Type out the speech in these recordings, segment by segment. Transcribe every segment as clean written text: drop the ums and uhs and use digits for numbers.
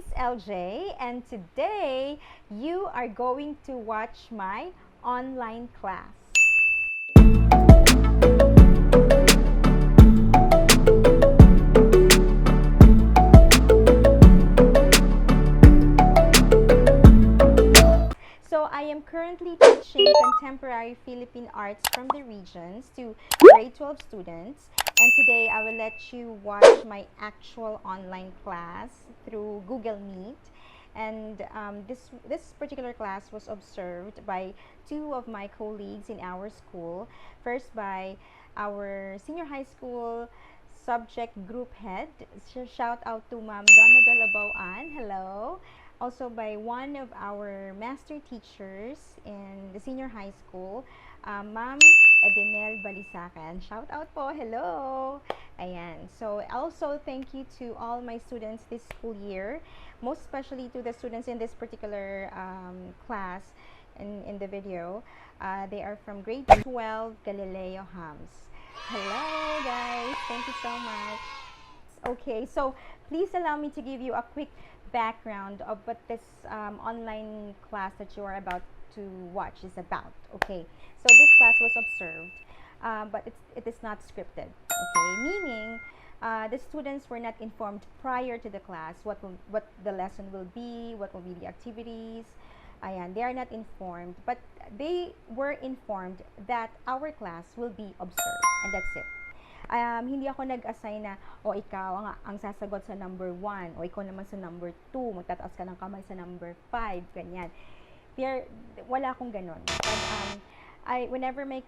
is LJ, and today you are going to watch my online class. So I am currently teaching Contemporary Philippine Arts from the regions to grade 12 students. And today I will let you watch my actual online class through Google Meet. And this particular class was observed by two of my colleagues in our school. First by our senior high school subject group head. Shout out to Ma'am Donabel Abauan. Hello. Also by one of our master teachers in the senior high school, Ma'am Edenel Balisacan. Shout out po. Hello. Ayan. So also thank you to all my students this school year, most especially to the students in this particular class in the video. They are from grade 12 Galileo HUMSS. Hello guys. Thank you so much. Okay, so please allow me to give you a quick background of what this online class that you are about to watch is about. Okay, so this class was observed, but it is not scripted. Okay, meaning the students were not informed prior to the class what the lesson will be, what will be the activities. Ayan, they are not informed, but they were informed that our class will be observed, and that's it. Hindi ako nag-assign na, o ikaw ang sasagot sa number 1, o ikaw naman sa number 2, magtataas ka ng kamay sa number 5, ganyan. Wala akong ganon. But, whenever my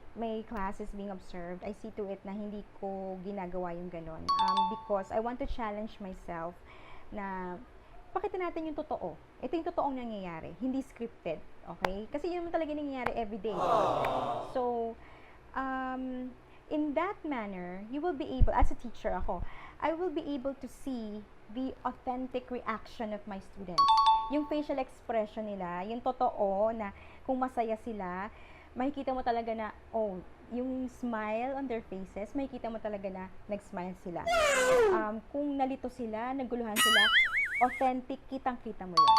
class is being observed, I see to it na hindi ko ginagawa yung ganon. Because I want to challenge myself na pakita natin yung totoo. Ito yung totoong nangyayari, hindi scripted. Okay? Kasi yun naman talaga nangyayari everyday. So, in that manner, you will be able, as a teacher ako, I will be able to see the authentic reaction of my students. Yung facial expression nila, yung totoo na kung masaya sila, makikita mo talaga na, oh, yung smile on their faces, makikita mo talaga na nag-smile sila. Kung nalito sila, naguluhan sila, authentic, kitang-kita mo yun.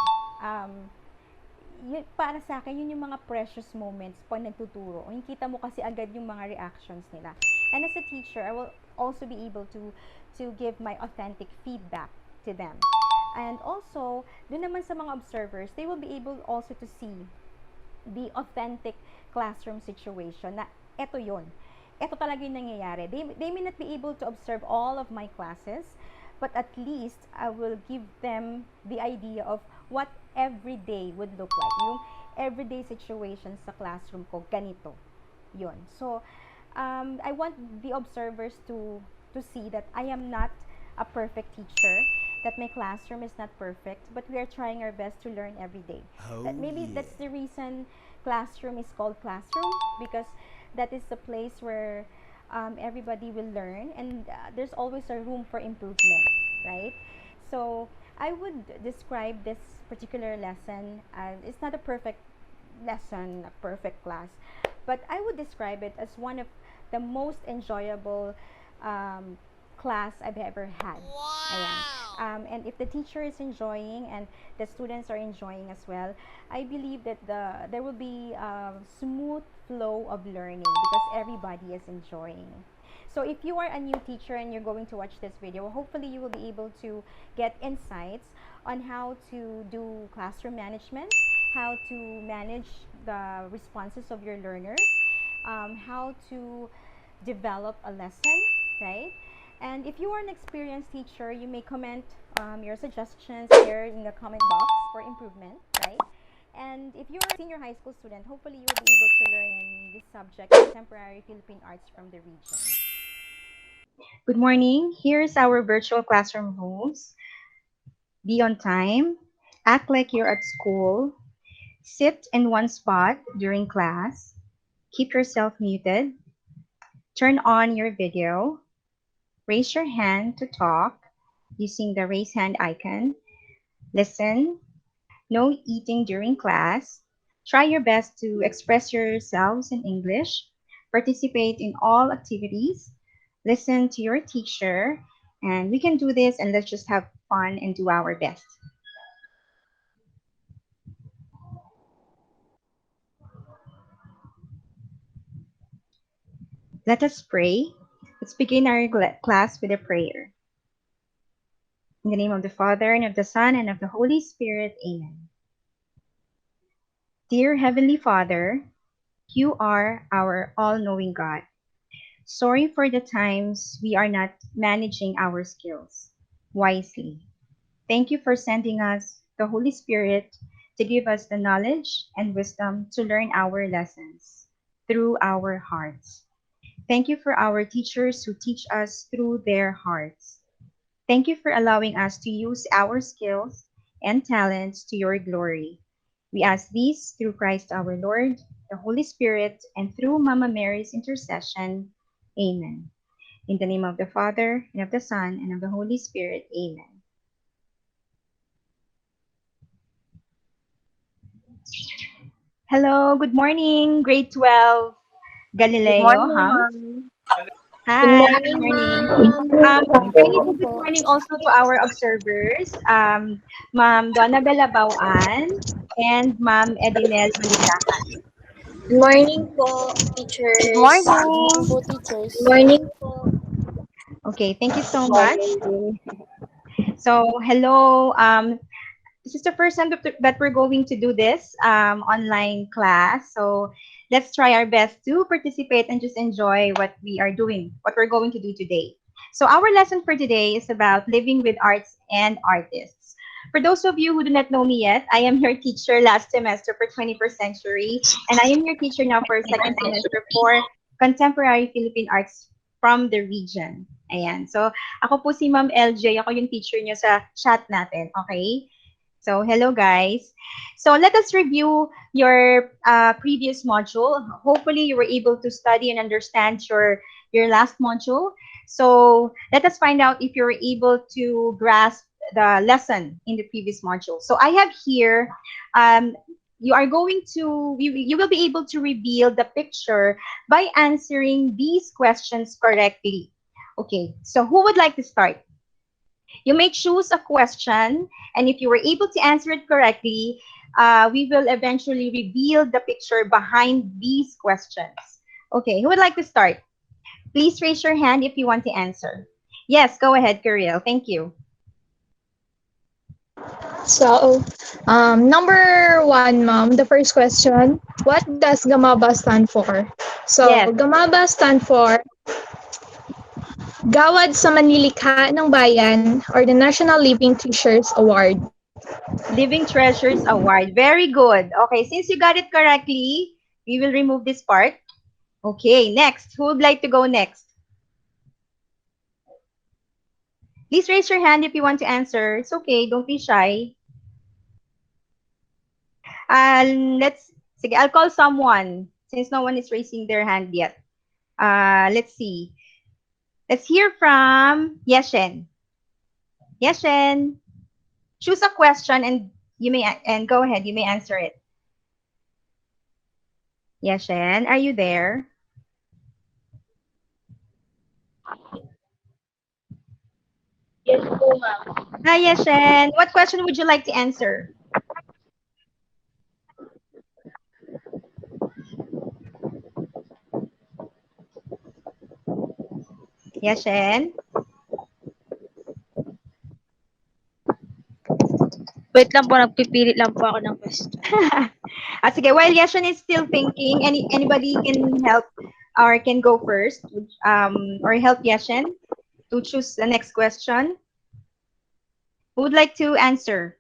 Para sa akin, yun yung mga precious moments pag nagtuturo. Yung kita mo kasi agad yung mga reactions nila. And as a teacher, I will also be able to give my authentic feedback to them. And also, dun naman sa mga observers, they will be able also to see the authentic classroom situation na eto yun. Eto talaga yung nangyayari. They may not be able to observe all of my classes, but at least I will give them the idea of what every day would look like. Yung everyday situations sa classroom ko, ganito. Yun. So, I want the observers to see that I am not a perfect teacher, that my classroom is not perfect, but we are trying our best to learn every day. That maybe that's the reason classroom is called classroom, because that is the place where everybody will learn, and there's always a room for improvement, right? So I would describe this particular lesson as, it's not a perfect lesson, a perfect class, but I would describe it as one of the most enjoyable class I've ever had. Ayan. And if the teacher is enjoying and the students are enjoying as well, I believe that there will be a smooth flow of learning because everybody is enjoying. So if you are a new teacher and you're going to watch this video, hopefully you will be able to get insights on how to do classroom management, how to manage the responses of your learners, how to develop a lesson, right? And if you are an experienced teacher, you may comment your suggestions here in the comment box for improvement, right? And if you're a senior high school student, hopefully you will be able to learn in this subject, Contemporary Philippine Arts from the region. Good morning. Here's our virtual classroom rules. Be on time. Act like you're at school. Sit in one spot during class. Keep yourself muted. Turn on your video. Raise your hand to talk using the raise hand icon. Listen. No eating during class. Try your best to express yourselves in English. Participate in all activities. Listen to your teacher. And we can do this, and let's just have fun and do our best. Let us pray. Let's begin our class with a prayer. In the name of the Father, and of the Son, and of the Holy Spirit. Amen. Dear Heavenly Father, you are our all-knowing God. Sorry for the times we are not managing our skills wisely. Thank you for sending us the Holy Spirit to give us the knowledge and wisdom to learn our lessons through our hearts. Thank you for our teachers who teach us through their hearts. Thank you for allowing us to use our skills and talents to your glory. We ask these through Christ our Lord, the Holy Spirit, and through Mama Mary's intercession. Amen. In the name of the Father, and of the Son, and of the Holy Spirit. Amen. Hello, good morning, grade 12, Good Galileo, morning, HUMSS. ma'am. Good Hi, good morning, morning. ma'am. Greetings, good morning also to our observers, Ma'am Donna Belabawan and Ma'am Edinel Maligsakan. Good morning po, Good teachers. morning. Good morning po, Good teachers. morning po. Okay, thank you so much. Morning din. So, hello. This is the first time that we're going to do this online class. So, let's try our best to participate and just enjoy what we are doing, what we're going to do today. So, our lesson for today is about living with arts and artists. For those of you who do not know me yet, I am your teacher last semester for 21st Century, and I am your teacher now for second semester for Contemporary Philippine Arts from the region. Ayan. So, ako po si Ma'am LJ. Ako yung teacher niyo sa chat natin. Okay? So, hello guys. So, let us review your previous module. Hopefully, you were able to study and understand your last module. So, let us find out if you were able to grasp the lesson in the previous module. So, I have here, you are going to, you will be able to reveal the picture by answering these questions correctly. Okay, so who would like to start? You may choose a question, and if you were able to answer it correctly, we will eventually reveal the picture behind these questions. Okay, who would like to start? Please raise your hand if you want to answer. Yes, go ahead, Kirill. Thank you. So, number one, ma'am, the first question, what does GAMABA stand for? So, Yes, GAMABA stand for Gawad sa Manlilikha ng Bayan or the National Living Teachers Award. Living Treasures Award. Very good. Okay, since you got it correctly, we will remove this part. Okay, next. Who would like to go next? Please raise your hand if you want to answer. It's okay. Don't be shy. Sige, I'll call someone since no one is raising their hand yet. Let's see. Let's hear from Yeshen. Yeshen, choose a question and go ahead. You may answer it. Yeshen, are you there? Yes po, ma'am. Hi, Yeshen. What question would you like to answer? Yeshen? Wait lang po, nagpipilit lang po ako ng question. Sige, while Yeshen is still thinking, anybody can help or can go first or help Yeshen to choose the next question. Who would like to answer?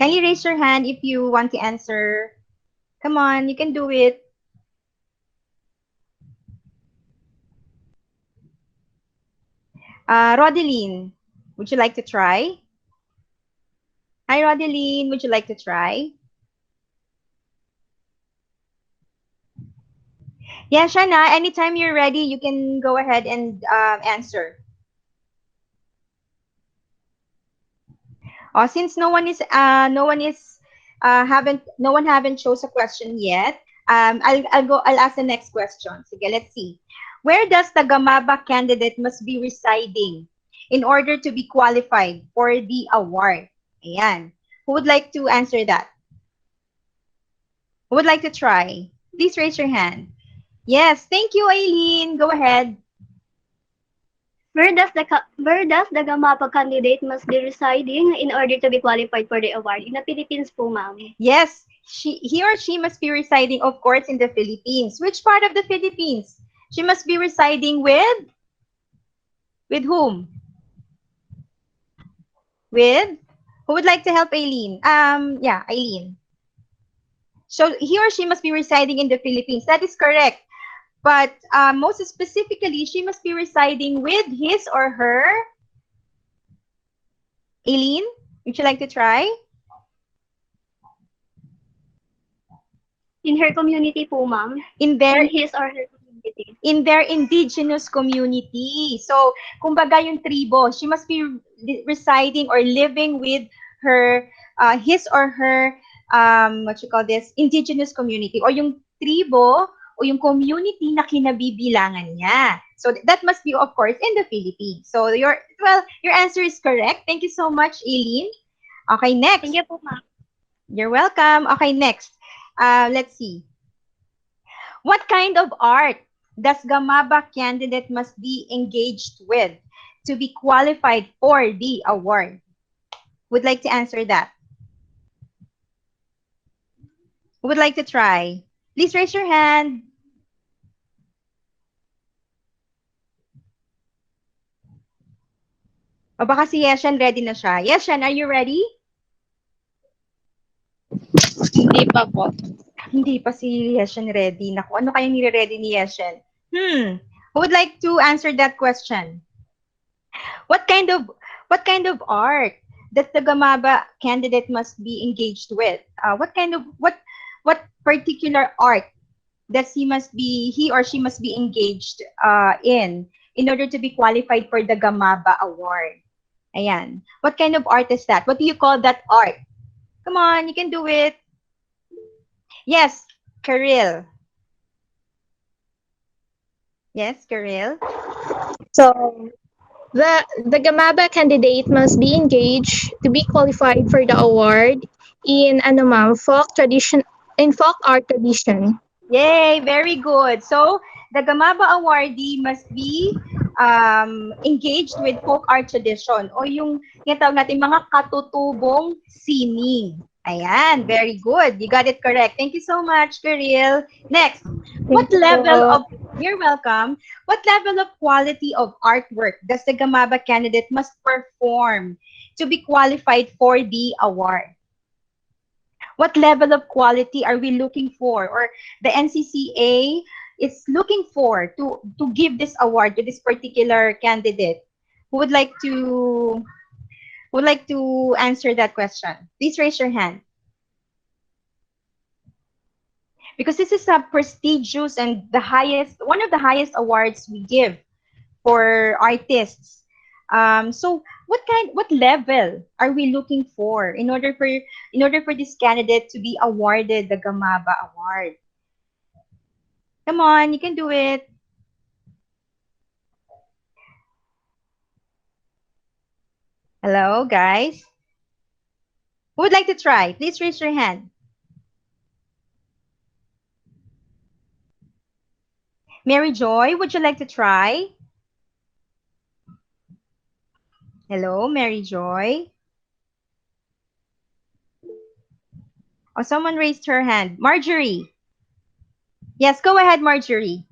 Can you raise your hand if you want to answer? Come on, you can do it. Rodeline, would you like to try? Hi, Rodeline, would you like to try? Yeah, Shana, anytime you're ready, you can go ahead and answer. Since no one haven't chose a question yet. I'll ask the next question. Sige, let's see. Where does the Gamaba candidate must be residing in order to be qualified for the award? Ayan. Who would like to answer that? Who would like to try? Please raise your hand. Yes, thank you, Aileen. Go ahead. Where does the Gamapa candidate must be residing in order to be qualified for the award? In the Philippines po, ma'am. Yes, he or she must be residing, of course, in the Philippines. Which part of the Philippines? She must be residing with whom? With who would like to help Aileen? Yeah, Aileen. So he or she must be residing in the Philippines. That is correct. But most specifically, she must be residing with his or her. Aileen, would you like to try? In her community po, ma'am. In their In his or her community. in their indigenous community. So, kumbaga yung tribo, she must be residing or living with her, his or her, what you call this, indigenous community or yung tribo o yung community na kinabibilangan niya. So, that must be, of course, in the Philippines. So, your answer is correct. Thank you so much, Aileen. Okay, next. Thank you po, ma'am. You're welcome. Okay, next. Let's see. What kind of art does Gamaba candidate must be engaged with to be qualified for the award? Would like to answer that? Who would like to try? Please raise your hand. O baka si Yeshan ready na siya. Yeshan, are you ready? Hindi pa po. Hindi pa si Yeshan ready. Naku, ano kayang nire-ready ni Yeshan? Who would like to answer that question? What kind of art that the Gamaba candidate must be engaged with? What particular art that he or she must be engaged in order to be qualified for the Gamaba award? Ayan. What kind of art is that? What do you call that art? Come on, you can do it. Yes, Karil. Yes, Karil. So, the Gamaba candidate must be engaged to be qualified for the award in ano ma'am, folk art tradition. Yay, very good. So, the Gamaba awardee must be engaged with folk art tradition o yung tinatawag natin mga katutubong sining. Ayan, very good. You got it correct. Thank you so much, Karil. Next, you're welcome. What level of quality of artwork does the Gamaba candidate must perform to be qualified for the award? What level of quality are we looking for, or the NCCA is looking for to give this award to this particular candidate? Who would like to answer that question? Please raise your hand. Because this is a prestigious and one of the highest awards we give for artists. So what level are we looking for in order for this candidate to be awarded the Gamaba Award? Come on, you can do it. Hello, guys. Who would like to try? Please raise your hand. Mary Joy, would you like to try? Hello, Mary Joy. Oh, someone raised her hand. Marjorie. Yes, go ahead, Marjorie.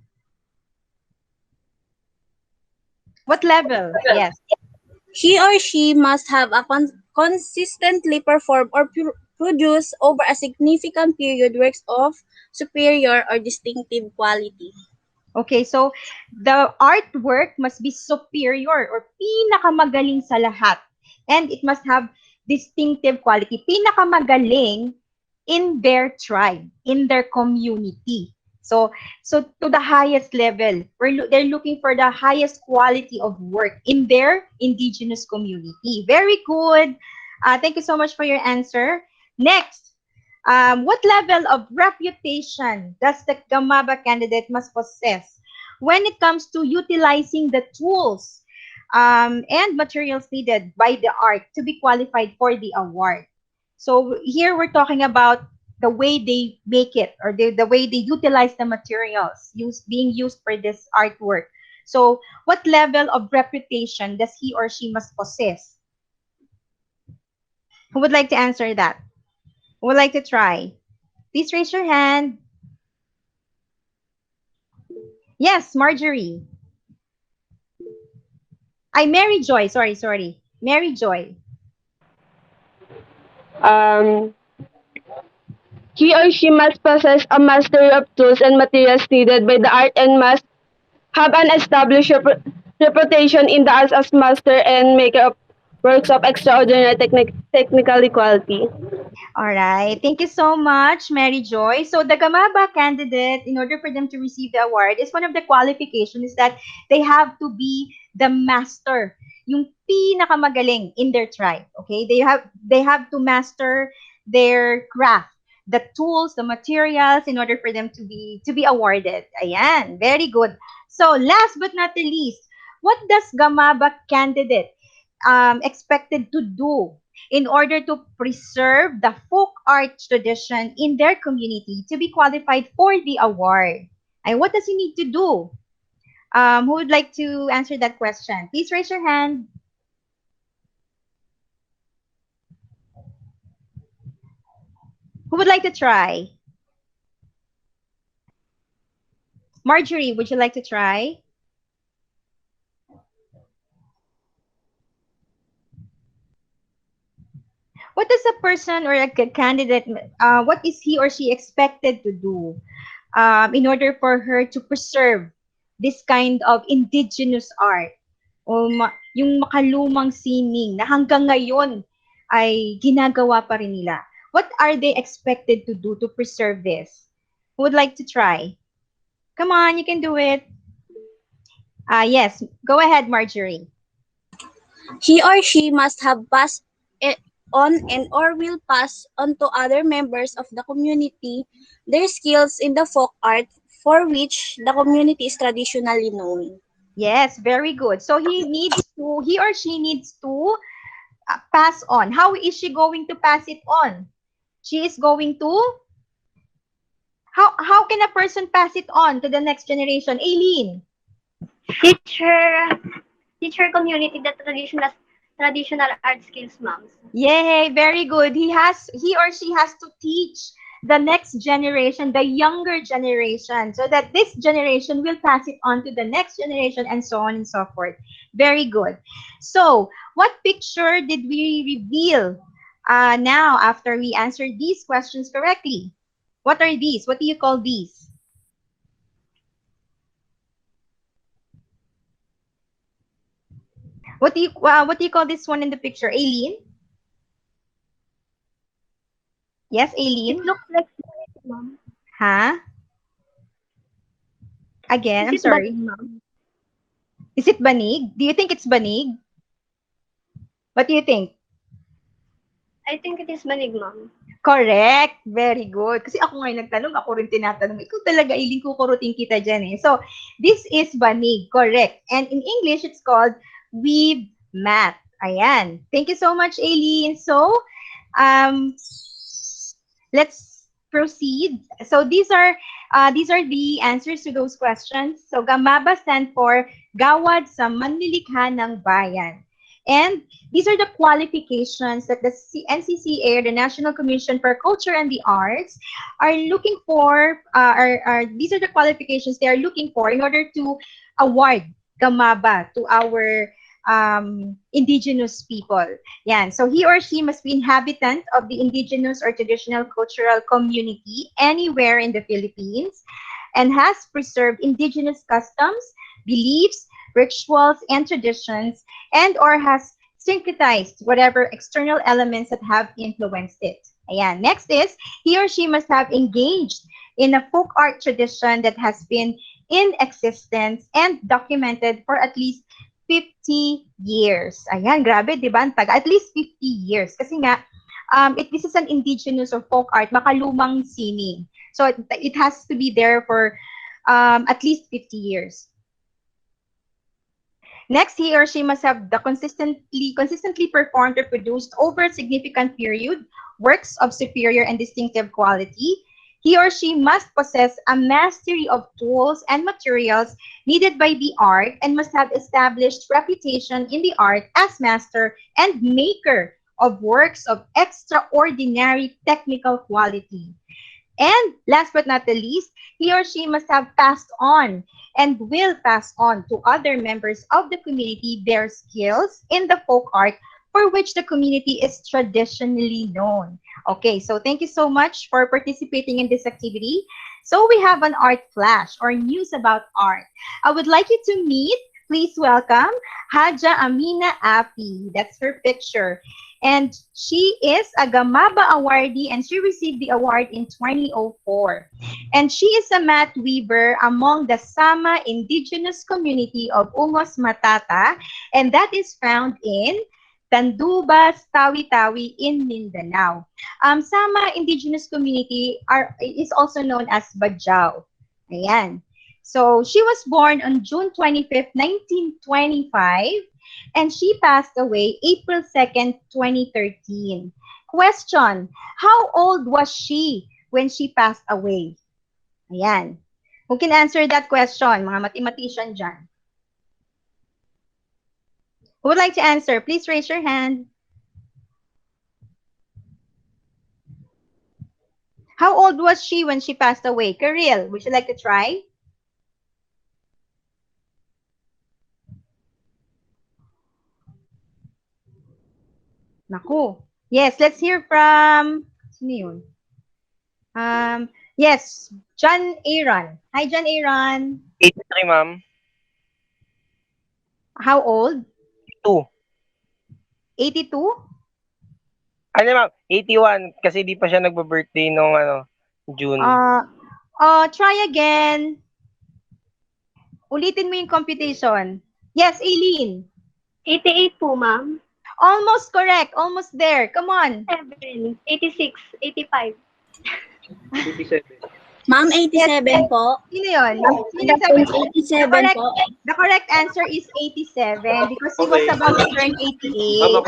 What level? Yes. He or she must have a consistently perform or produce over a significant period works of superior or distinctive quality. Okay, so the artwork must be superior or pinakamagaling sa lahat. And it must have distinctive quality. Pinakamagaling in their tribe, in their community. So to the highest level, they're looking for the highest quality of work in their indigenous community. Very good. Thank you so much for your answer. Next, what level of reputation does the Gamaba candidate must possess when it comes to utilizing the tools and materials needed by the art to be qualified for the award? So here we're talking about the way they make it, or the way they utilize the materials being used for this artwork. So what level of reputation does he or she must possess? Who would like to answer that? Who would like to try? Please raise your hand. Yes, Marjorie. Mary Joy. Sorry. Mary Joy. Um, he or she must possess a mastery of tools and materials needed by the art and must have an established reputation in the arts as master and maker of works of extraordinary technical quality. All right. Thank you so much, Mary Joy. So the Gamaba candidate, in order for them to receive the award, is one of the qualifications is that they have to be the master, yung pinakamagaling in their tribe. Okay? They have to master their craft, the tools, the materials, in order for them to be awarded. Ayan, very good. So last but not the least, what does Gamaba candidate expected to do in order to preserve the folk art tradition in their community to be qualified for the award? And what does he need to do? Who would like to answer that question? Please raise your hand. Who would like to try? Marjorie, would you like to try? What does a person or a candidate, what is he or she expected to do in order for her to preserve this kind of indigenous art o yung makalumang sining na hanggang ngayon ay ginagawa pa rin nila? What are they expected to do to preserve this? Who would like to try? Come on, you can do it. Yes, go ahead, Marjorie. He or she must have passed on and or will pass on to other members of the community their skills in the folk art for which the community is traditionally known. Yes, very good. So he or she needs to pass on. How is she going to pass it on? She is going to, how can a person pass it on to the next generation? Aileen. Teacher community the traditional art skills, moms. Yay, very good. He or she has to teach the next generation, the younger generation, so that this generation will pass it on to the next generation and so on and so forth. Very good. So, what picture did we reveal now after we answered these questions correctly? What are these? What do you call these? What do you call this one in the picture, Aileen? Yes, Aileen? It looks like banig, mom. Huh? Again, Is I'm it sorry. banig, mom? Is it banig? Do you think it's banig? What do you think? I think it is banig, mom. Correct. Very good. Kasi ako ngayon nagtanong, ako rin tinatanong. Ikaw talaga, Aileen, kukurutin kita dyan eh. So, this is banig. Correct. And in English, it's called weave mat. Ayan. Thank you so much, Aileen. So, let's proceed. So, these are the answers to those questions. So, Gamaba stand for Gawad sa Manlilikha ng Bayan. And these are the qualifications that the NCCA, the National Commission for Culture and the Arts, are looking for. These are the qualifications they are looking for in order to award Gamaba to our indigenous people. Yan. So he or she must be inhabitant of the indigenous or traditional cultural community anywhere in the Philippines and has preserved indigenous customs, beliefs, rituals, and traditions, and or has syncretized whatever external elements that have influenced it. Ayan. Next is, he or she must have engaged in a folk art tradition that has been in existence and documented for at least 50 years. Ayan, grabe, di ba? At least 50 years. Kasi nga, this is an indigenous or folk art, makalumang sining. So it has to be there for at least 50 years. Next, he or she must have the consistently performed or produced over a significant period works of superior and distinctive quality. He or she must possess a mastery of tools and materials needed by the art and must have established reputation in the art as master and maker of works of extraordinary technical quality. And last but not the least, he or she must have passed on and will pass on to other members of the community their skills in the folk art for which the community is traditionally known. Okay, so thank you so much for participating in this activity. So we have an art flash or news about art. I would like you to meet, please welcome, Haja Amina Api. That's her picture. And she is a Gamaba awardee and she received the award in 2004. And she is a mat weaver among the Sama indigenous community of Ungos Matata, and that is found in Tandubas, Tawi-Tawi in Mindanao. Sama indigenous community is also known as Bajau. Ayan. So she was born on June 25th, 1925, and she passed away April 2nd, 2013. Question, how old was she when she passed away? Ayan. Who can answer that question, mga mathematician dyan? Who would like to answer? Please raise your hand. How old was she when she passed away? Karil, would you like to try? Naku. Yes, let's hear from, sino yun? Yes, John Aaron. Hi, John Aaron. 83, ma'am. How old? 2. 82? Ano, ma'am? 81. Kasi di pa siya nagbe-birthday nung June. Try again. Ulitin mo yung computation. Yes, Aileen. 88 po, ma'am. Almost correct. Almost there. Come on. 7, 86, 85. 87. Ma'am, 87 po. Sino yun? Sino That's sabi? 87 po. The correct answer is 87 because he was about to turn 88.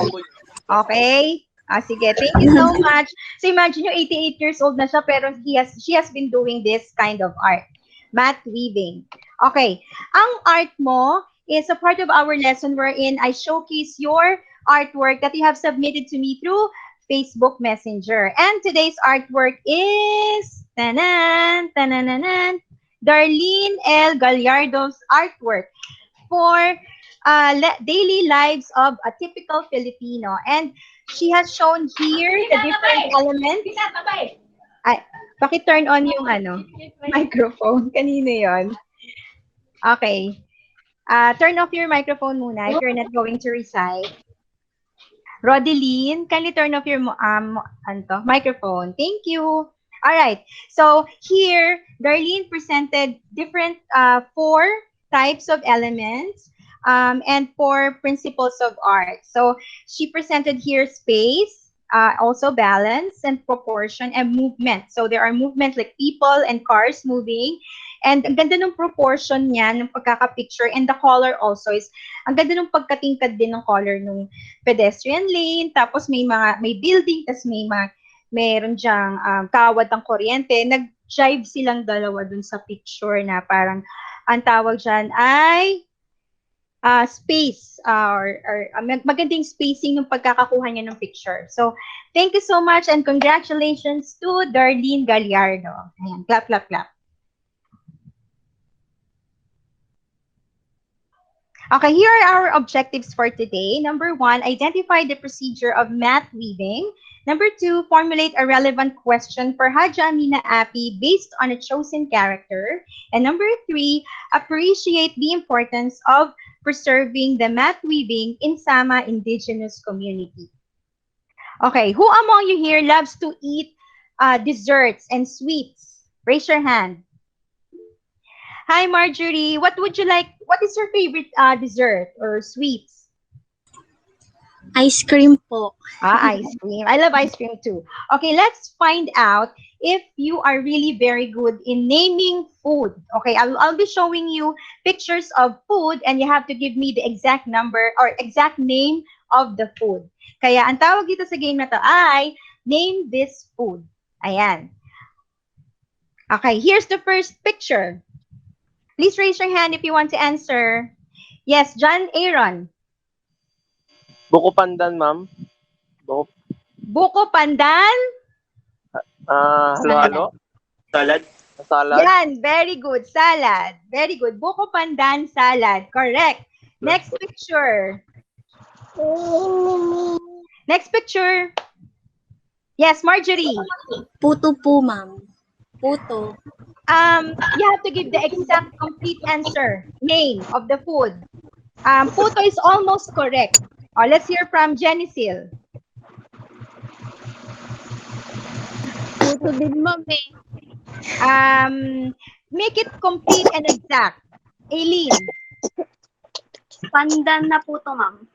Okay? Sige. Thank you so much. So imagine yung 88 years old na siya pero she has been doing this kind of art. Mat weaving. Okay. Ang art mo is a part of our lesson wherein I showcase your artwork that you have submitted to me through Facebook Messenger. And today's artwork is tanan, tanananan, Darlene L. Gallardo's artwork for daily lives of a typical Filipino. And she has shown here the different elements. Ay, paki-turn on yung microphone. Kanino yon? Okay. Turn off your microphone muna if you're not going to recite. Rodeline, kindly turn off your microphone. Thank you. All right. So here, Darlene presented different 4 types of elements and 4 principles of art. So she presented here space, also balance and proportion and movement. So there are movements like people and cars moving. And ang ganda ng proportion niya, ng pagkaka-picture, and the color also is, ang ganda ng pagkatingkad din ng color ng pedestrian lane, tapos may building, tapos meron diyang kawad ng kuryente. Nag-jive silang dalawa dun sa picture na parang, ang tawag dyan ay space, or magandang spacing ng pagkakakuha niya ng picture. So, thank you so much and congratulations to Darlene Gallardo. Ayan, clap, clap, clap. Okay, here are our objectives for today. Number 1, identify the procedure of mat weaving. Number 2, formulate a relevant question for Haja Amina Api based on a chosen character. And number 3, appreciate the importance of preserving the mat weaving in Sama indigenous community. Okay, who among you here loves to eat desserts and sweets? Raise your hand. Hi, Marjorie. What would you like? What is your favorite dessert or sweets? Ice cream po. Ice cream. I love ice cream too. Okay, let's find out if you are really very good in naming food. Okay, I'll be showing you pictures of food and you have to give me the exact number or exact name of the food. Kaya ang tawag dito sa game na to ay name this food. Ayan. Okay, here's the first picture. Please raise your hand if you want to answer. Yes, John Aaron. Buko pandan, ma'am. Buko pandan? Halo-halo? Salad? Salad? Yan, very good. Salad. Very good. Buko pandan salad. Correct. Next picture. Next picture. Yes, Marjorie. Puto po, ma'am. Puto. You have to give the exact complete answer. Name of the food. Puto is almost correct. Let's hear from Genesil. Puto din, ma'am eh. Make it complete and exact. Aileen. Pandan na puto, ma'am.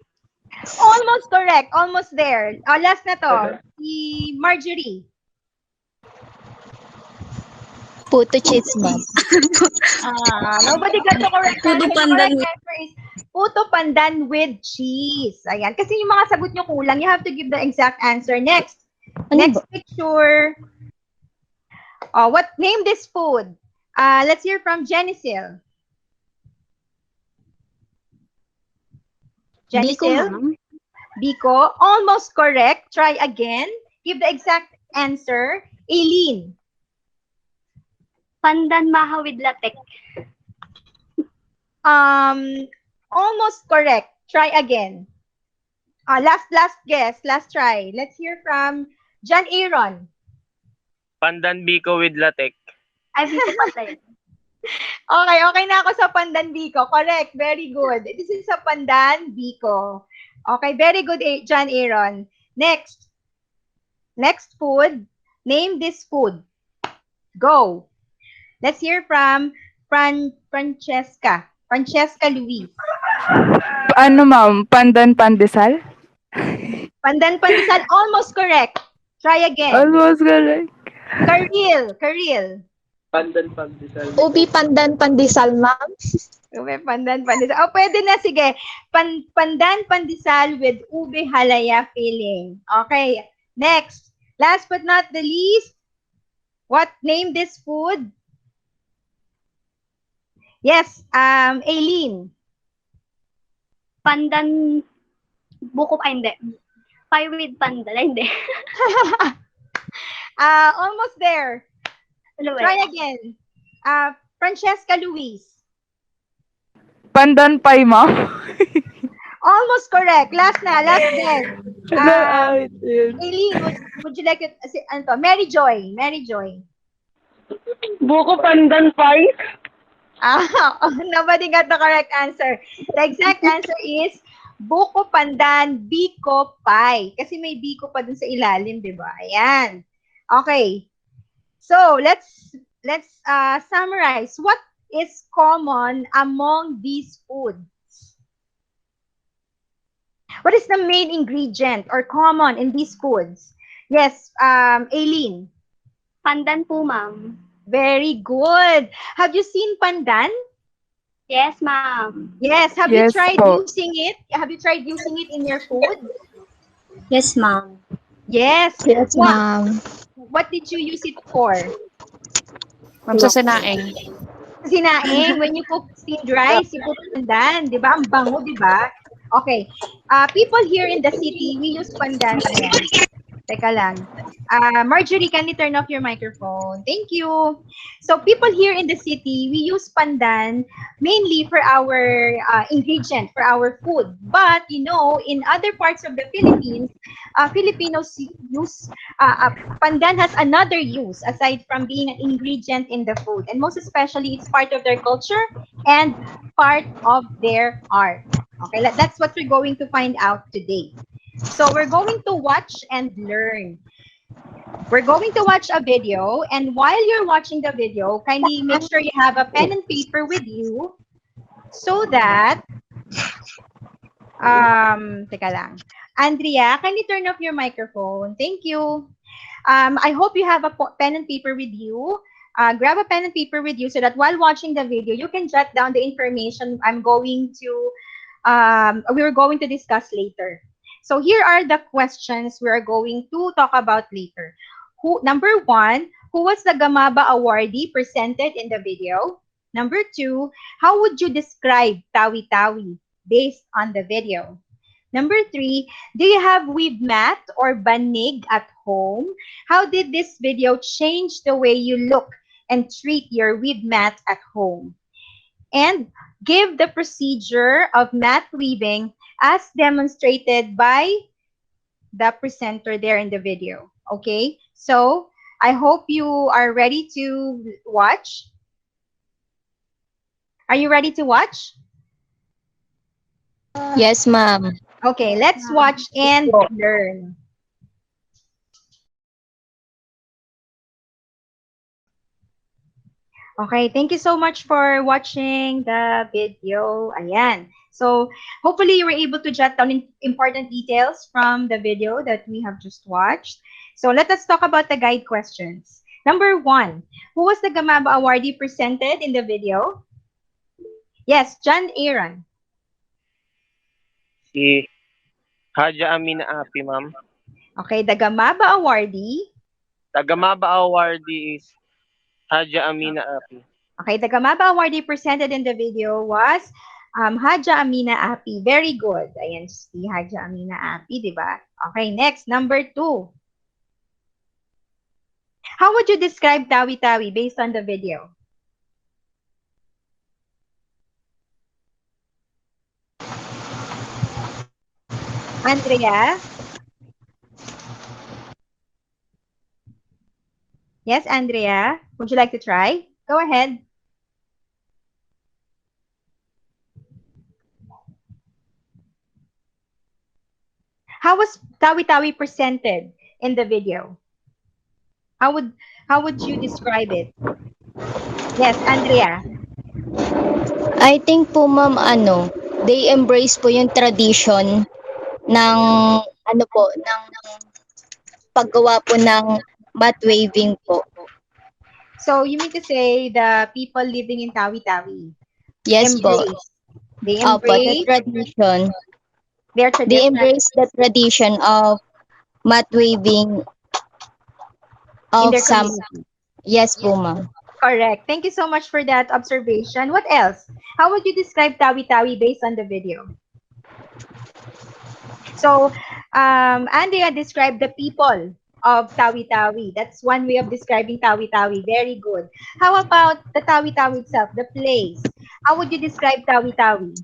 Almost correct. Almost there. Last na to. Si Marjorie. Puto cheese, ma'am. Nobody got the correct Puto answer. pandan. The correct answer is puto pandan with cheese. Ayan. Kasi yung mga sagot nyo kulang, you have to give the exact answer. Next. Next picture. What name this food? Let's hear from Genesil. Biko, ma'am. Biko. Almost correct. Try again. Give the exact answer. Aileen. Pandan maha with latek. Almost correct. Try again. Last guess. Last try. Let's hear from John Aaron. Pandan biko with latek. Ay, biko patay. Okay na ako sa pandan biko. Correct. Very good. This is sa pandan biko. Okay, very good, John Aaron. Next food. Name this food. Go. Let's hear from Francesca. Francesca Luis. Ano, ma'am? Pandan pandesal? Pandan pandesal. Almost correct. Try again. Almost correct. Karil. Pandan pandesal. Ubi pandan pandesal, ma'am. Ube, pandan pandesal. Pwede na. Sige. Pandan pandesal with ube halaya filling. Okay. Next. Last but not the least. What name this food? Yes, Aileen. Pandan buko ay hindi. Pie with pandan. Ay, hindi. Almost there. Ano ba? Try again. Francesca Luis. Pandan pie, ma'am. Almost correct. Last guess. Aileen, would you like it? Ano to? Mary Joy. Buko pandan pie. Nobody got the correct answer. The exact answer is buko pandan biko pie. Kasi may biko pa dun sa ilalim, di ba? Ayan. Okay. So, let's summarize. What is common among these foods? What is the main ingredient or common in these foods? Yes, Aileen. Pandan po, ma'am. Very good. Have you seen pandan? Yes, ma'am. Yes. Have you Yes tried po. using it? Have you tried using it in your food? Yes, ma'am. Yes. Yes, ma'am. What did you use it for? Ma'am, sa sinaing. Sinaing. When you cook steamed rice, you put pandan. Di ba? Ang bango, di ba? Okay. People here in the city, we use pandan. Ayan. Teka lang. Marjorie, can you turn off your microphone? Thank you. So people here in the city, we use pandan mainly for our ingredient, for our food. But, you know, in other parts of the Philippines, Filipinos use, pandan has another use aside from being an ingredient in the food. And most especially, it's part of their culture and part of their art. Okay, that's what we're going to find out today. So we're going to watch and learn. We're going to watch a video, and while you're watching the video, kindly make sure you have a pen and paper with you so that, teka lang. Andrea, can you turn off your microphone? Thank you. I hope you have a pen and paper with you. Grab a pen and paper with you so that while watching the video, you can jot down the information we're going to discuss later. So here are the questions we are going to talk about later. Number 1, who was the Gamaba awardee presented in the video? Number 2, how would you describe Tawi-Tawi based on the video? Number 3, do you have weave mat or banig at home? How did this video change the way you look and treat your weave mat at home? And give the procedure of mat weaving as demonstrated by the presenter there in the video. Okay, so I hope you are ready to watch. Are you ready to watch? Yes, ma'am. Okay, let's watch and learn. Okay, thank you so much for watching the video. Ayan. So, hopefully you were able to jot down important details from the video that we have just watched. So, let us talk about the guide questions. Number 1, who was the Gamaba awardee presented in the video? Yes, John Aaron. Si Haja Amina Api, ma'am. Okay, the Gamaba awardee. The Gamaba awardee is Haja Amina Api. Okay, the Gamaba awardee presented in the video was Haja Amina Api. Very good. Ayan, si Haja Amina Api, di ba? Okay, next, number 2. How would you describe Tawi-Tawi based on the video? Andrea? Yes, Andrea? Would you like to try? Go ahead. How was Tawi-Tawi presented in the video? How would you describe it? Yes, Andrea. I think po, ma'am, they embrace po yung tradition ng, ng paggawa po ng mat waving po. So, you mean to say the people living in Tawi-Tawi Yes po. They Opo, the embrace tradition. their They tradition embrace the tradition of mat waving in of their some. community. Yes po, ma'am. Correct. Thank you so much for that observation. What else? How would you describe Tawi-Tawi based on the video? So, Andrea described the people of Tawi-Tawi. That's one way of describing Tawi-Tawi. Very good. How about the Tawi-Tawi itself, the place? How would you describe Tawi-Tawi?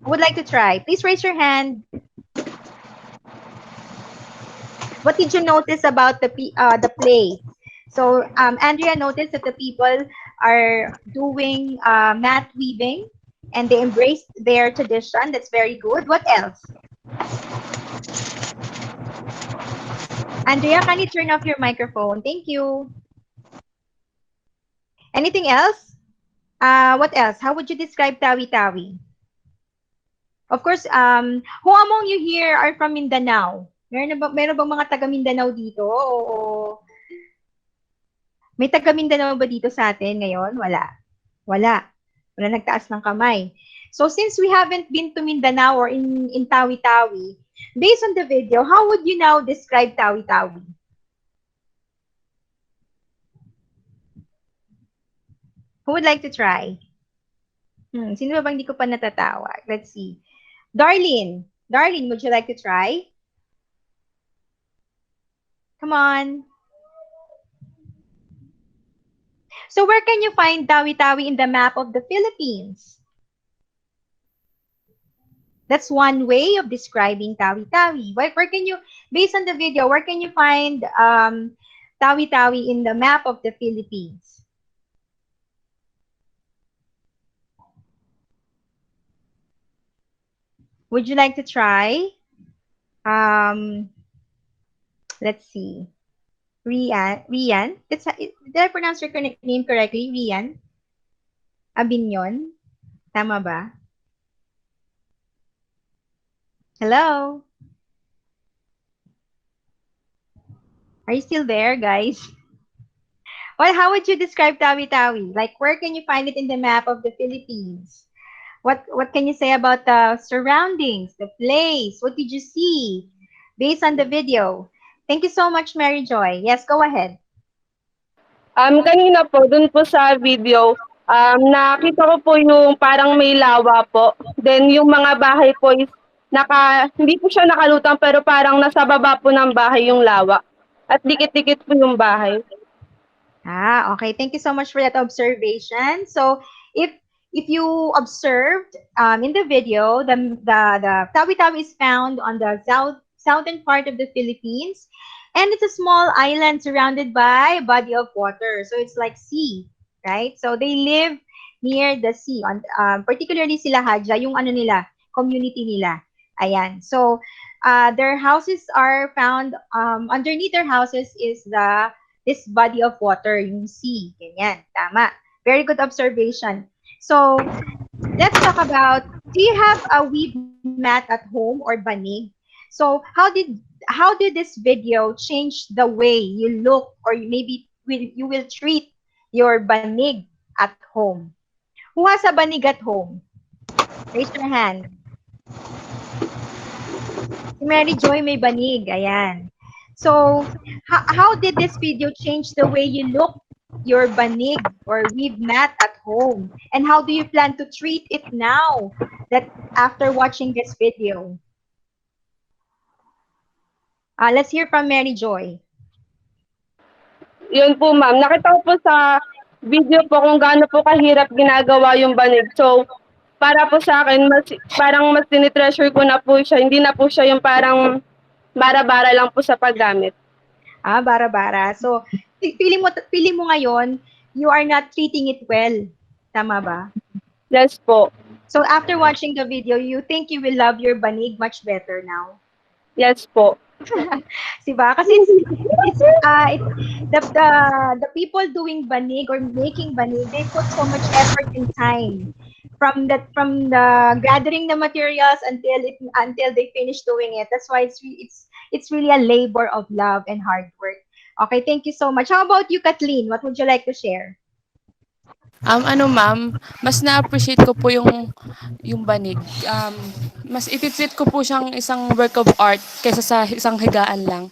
Who would like to try? Please raise your hand. What did you notice about the place? So, Andrea noticed that the people are doing mat weaving and they embraced their tradition. That's very good. What else? Andrea, can you turn off your microphone? Thank you. Anything else? What else? How would you describe Tawi-Tawi? Of course, who among you here are from Mindanao? Meron bang mga taga Mindanao dito? O may taga Mindanao ba dito sa atin ngayon? Wala. Wala nagtaas ng kamay. So since we haven't been to Mindanao or in Tawi-Tawi, based on the video, how would you now describe Tawi-Tawi? Who would like to try? Sino ba bang hindi ko pa natatawag? Let's see. Darlene, would you like to try? Come on. So where can you find Tawi-Tawi in the map of the Philippines? That's one way of describing Tawi-Tawi. Where can you, based on the video, where can you find Tawi-Tawi in the map of the Philippines? Would you like to try? Let's see. Rian? Did I pronounce your name correctly? Rian? Abinyon? Tama ba? Hello? Are you still there, guys? Well, how would you describe Tawi-Tawi? Like, where can you find it in the map of the Philippines? What can you say about the surroundings, the place? What did you see based on the video? Thank you so much, Mary Joy. Yes, go ahead. Kanina po, dun po sa video, nakita ko po yung parang may lawa po. Then yung mga bahay po is hindi po siya nakalutang pero parang nasa baba po ng bahay yung lawa. At dikit-dikit po yung bahay. Okay. Thank you so much for that observation. So, if you observed in the video, the Tawi-Tawi is found on the southern part of the Philippines, and it's a small island surrounded by a body of water. So it's like sea, right? So they live near the sea. On particularly sila Hadja, yung ano nila, community nila. Ayan. So their houses are found underneath their houses is this body of water, yung sea. Ganyan. Tama. Very good observation. So, let's talk about, do you have a weave mat at home or banig? So, how did this video change the way you look, or maybe you will treat your banig at home? Who has a banig at home? Raise your hand. Si Mary Joy may banig. Ayan. So, how did this video change the way you look your banig or weave mat at home? And how do you plan to treat it now that after watching this video? Let's hear from Mary Joy. Yun po ma'am, nakita ko po sa video po kung gaano po kahirap ginagawa yung banig. So, para po sa akin, parang mas tinitreasure ko na po siya. Hindi na po siya yung parang bara-bara lang po sa paggamit. Bara-bara. So, feeling mo ngayon, you are not treating it well. Tama ba? Yes po. So, after watching the video, you think you will love your banig much better now? Yes po. Diba? Kasi the people doing banig or making banig, they put so much effort and time from the gathering the materials until they finish doing it. That's why it's really a labor of love and hard work. Okay, thank you so much. How about you, Kathleen? What would you like to share? Ma'am, mas na-appreciate ko po yung banig. Mas ititreat ko po siyang isang work of art kaysa sa isang higaan lang.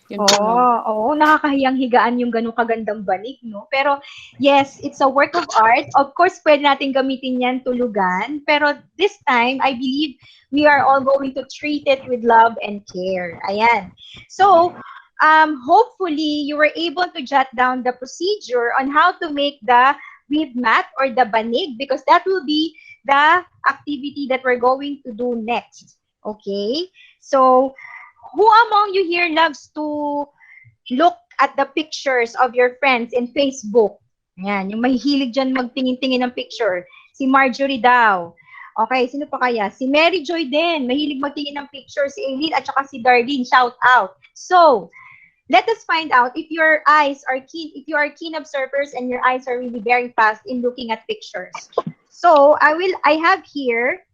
Yun po, ma'am. Oo, nakakahiyang higaan yung ganung kagandang banig, no? Pero, yes, it's a work of art. Of course, pwede natin gamitin yan tulugan. Pero this time, I believe we are all going to treat it with love and care. Ayan. So, hopefully, you were able to jot down the procedure on how to make the weave mat or the banig, because that will be the activity that we're going to do next. Okay? So, who among you here loves to look at the pictures of your friends in Facebook? Yan, yung mahihilig dyan magtingin-tingin ng picture. Si Marjorie daw. Okay, sino pa kaya? Si Mary Joy din. Mahilig magtingin ng picture. Si Aileen at saka si Darlene. Shout out. So, let us find out if your eyes are keen, if you are keen observers and your eyes are really very fast in looking at pictures. So, I have here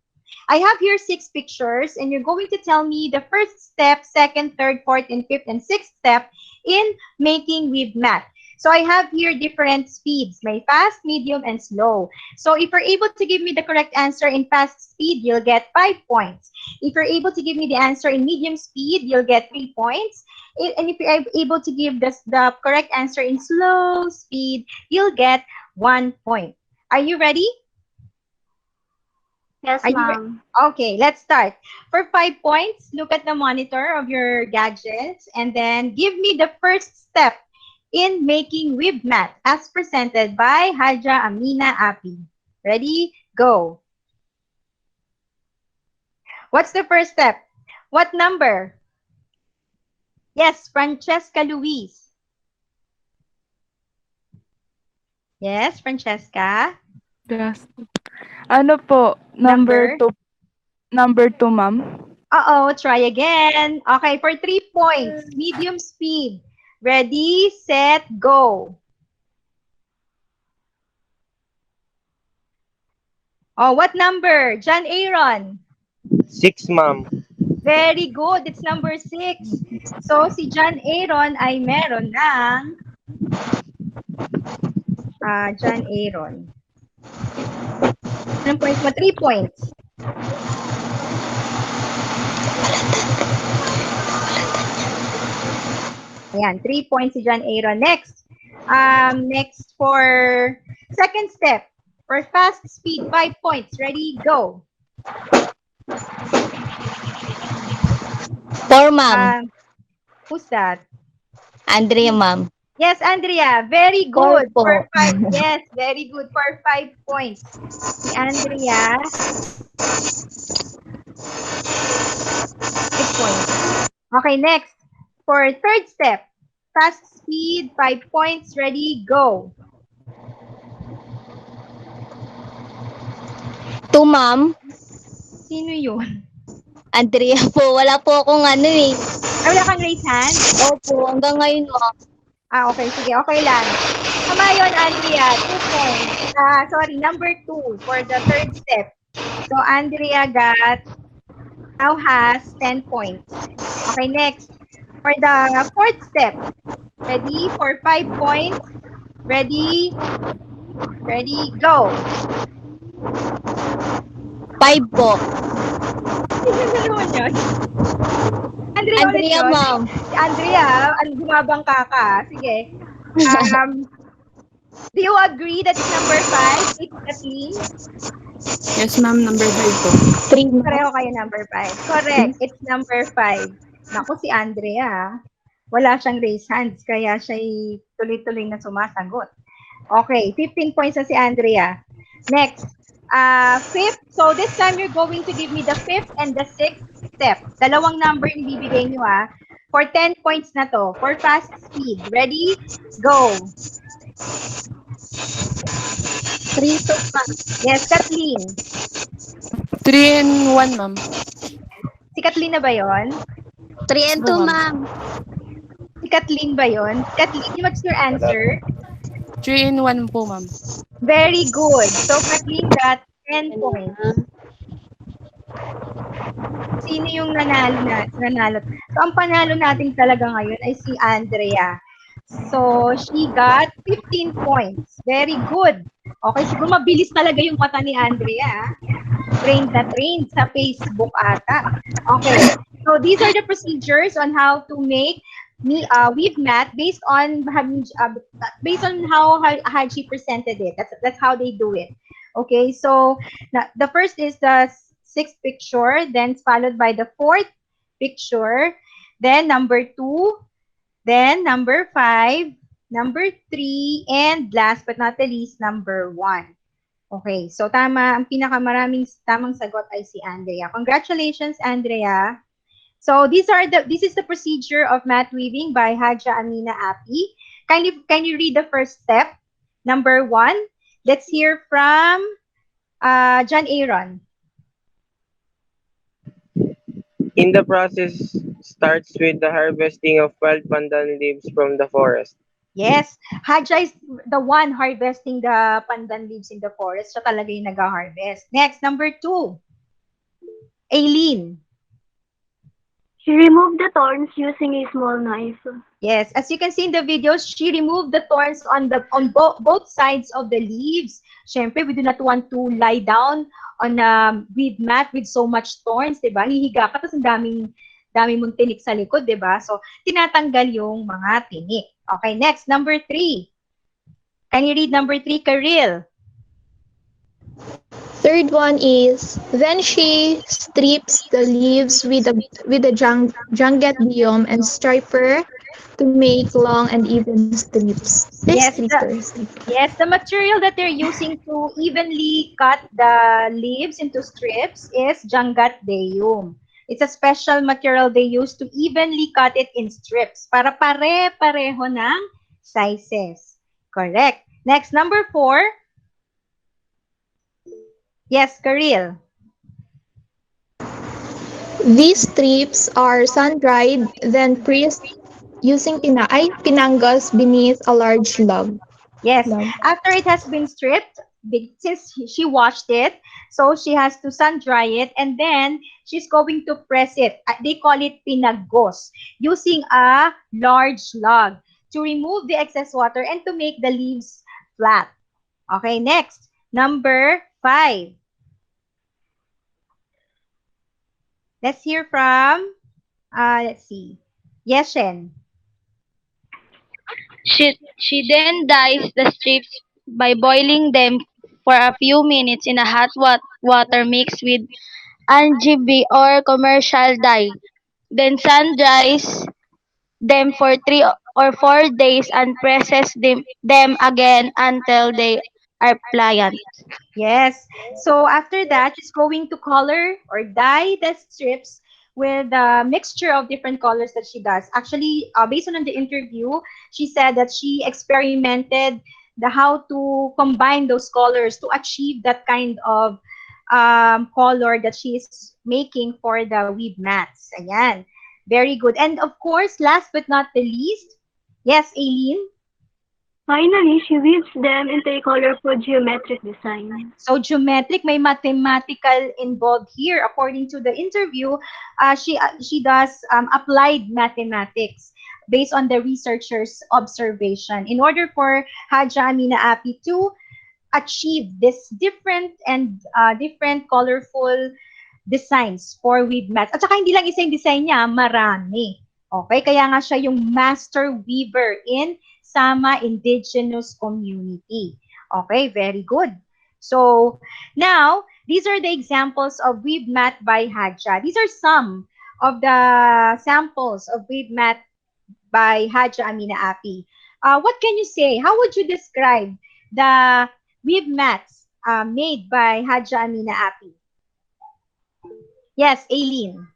6 pictures, and you're going to tell me the first step, second, third, fourth, and fifth, and sixth step in making weave mat. So I have here different speeds, may fast, medium, and slow. So if you're able to give me the correct answer in fast speed, you'll get 5 points. If you're able to give me the answer in medium speed, you'll get 3 points. And if you're able to give the correct answer in slow speed, you'll get 1 point. Are you ready? Yes, ma'am. Okay, let's start. For 5 points, look at the monitor of your gadgets and then give me the first step in making weave mat as presented by Hadja Amina Api. Ready? Go. What's the first step? What number? Yes, Francesca Luis. Yes, Francesca. Yes. Ano po? Number 2. Number 2, ma'am. Try again. Okay, for 3 points, medium speed. Ready, set, go. What number? John Aaron. 6, ma'am. Very good. It's number 6. So, si John Aaron ay meron ng John Aaron. Anong points mo? 3 points. Ayan, 3 points si John Aaron. Next. Next for second step. For fast speed, 5 points. Ready, go. 4, ma'am. Who's that? Andrea, ma'am. Yes, Andrea. Very 4 good. po. For 5. Yes, very good. For 5 points. Si Andrea. 5 points. Okay, next. For third step. Fast speed, 5 points. Ready, go. 2, ma'am. Sino yun? Andrea po. Wala po akong ano eh. Ay, wala kang raise hand? Opo, hanggang ngayon, ma'am. Okay. Sige. Okay lang. Tama yun, Andrea. 2 points. Sorry, number 2 for the third step. So, Andrea now has 10 points. Okay, next. For the fourth step. Ready? For 5 points. Ready? Ready? Go. 5 po. Sino naman yun? Andrea ulit Andrea, yun? ma'am. Si Andrea, gumabang ka. Sige. Do you agree that it's number 5? It's Kathleen? Yes, ma'am. Number 5 po. 3, ma'am. Pareho kayo number 5. Correct. It's number 5. Naku, si Andrea. Wala siyang raise hands, kaya siya'y tuloy-tuloy na sumasagot. Okay, 15 points na si Andrea. Next, fifth. So this time you're going to give me the fifth and the sixth step. Dalawang number yung bibigay nyo for 10 points na to. For fast speed. Ready? Go. 3 to, ma'am. Yes, Kathleen. 3 and 1, ma'am. Si Kathleen na ba yon? 3 and 2, Opo, ma'am. Si Kathleen ba yon? Kathleen, what's your answer? 3 and 1 po, ma'am. Very good. So Kathleen got 10 points. Sino yung nanalo? So ang panalo natin talaga ngayon ay si Andrea. So she got 15 points. Very good. Okay, siguro mabilis talaga yung mata ni Andrea. Trained na trained sa Facebook ata. Okay. So these are the procedures on how to make weave mat based on how Haji presented it. That's how they do it. Okay, so the first is the sixth picture, then followed by the fourth picture, then number 2, then number 5, number 3, and last but not the least, number 1. Okay, so tama, ang pinakamaraming tamang sagot ay si Andrea. Congratulations, Andrea. So this is the procedure of mat weaving by Haja Amina Api. Can you read the first step? Number 1. Let's hear from John Aaron. In the process starts with the harvesting of wild pandan leaves from the forest. Yes, Haja is the one harvesting the pandan leaves in the forest. Siya talaga yung nag-harvest. Next, number 2. Aileen. She removed the thorns using a small knife. Yes, as you can see in the videos, she removed the thorns on both sides of the leaves. Syempre, we do not want to lie down on a weave mat with so much thorns, diba? Hihiga ka, tapos ang daming mong tinik sa likod, diba? So, tinatanggal yung mga tinik. Okay, next, number 3. Can you read number 3, Karil? Third one is, then she strips the leaves with a junget biome and striper to make long and even strips. Yes, the material that they're using to evenly cut the leaves into strips is Jangat Deum. It's a special material they use to evenly cut it in strips para pare-pareho ng sizes. Correct. Next, number 4. Yes, Karil. These strips are sun-dried, then pressed using pinanggas beneath a large log. Yes, after it has been stripped, since she washed it, So she has to sun dry it and then she's going to press it. They call it pinagos, using a large log to remove the excess water and to make the leaves flat. Okay, next. Number 5. Let's hear from, let's see, Yeshen. She then dyes the strips by boiling them for a few minutes in a hot water mixed with RGB or commercial dye. Then sun dries them for 3 or 4 days and presses them again until they are pliant. Yes. So after that, she's going to color or dye the strips with a mixture of different colors that she does. Actually, based on the interview, she said that she experimented the how to combine those colors to achieve that kind of color that she is making for the weave mats. Ayan. Very good. And of course, last but not the least, yes, Aileen. Finally, she weaves them into a colorful geometric design. So geometric, may mathematical involved here. According to the interview, she does applied mathematics based on the researcher's observation in order for Haja Amina Api to achieve this different and different colorful designs for weave mats. At saka hindi lang isa yung design niya, marami. Okay, kaya nga siya yung master weaver in Sama indigenous community. Okay, very good. So now, these are the examples of weave mat by Hadja. These are some of the samples of weave mat by Hadja Amina Api. What can you say? How would you describe the weave mats made by Hadja Amina Api? Yes, Aileen.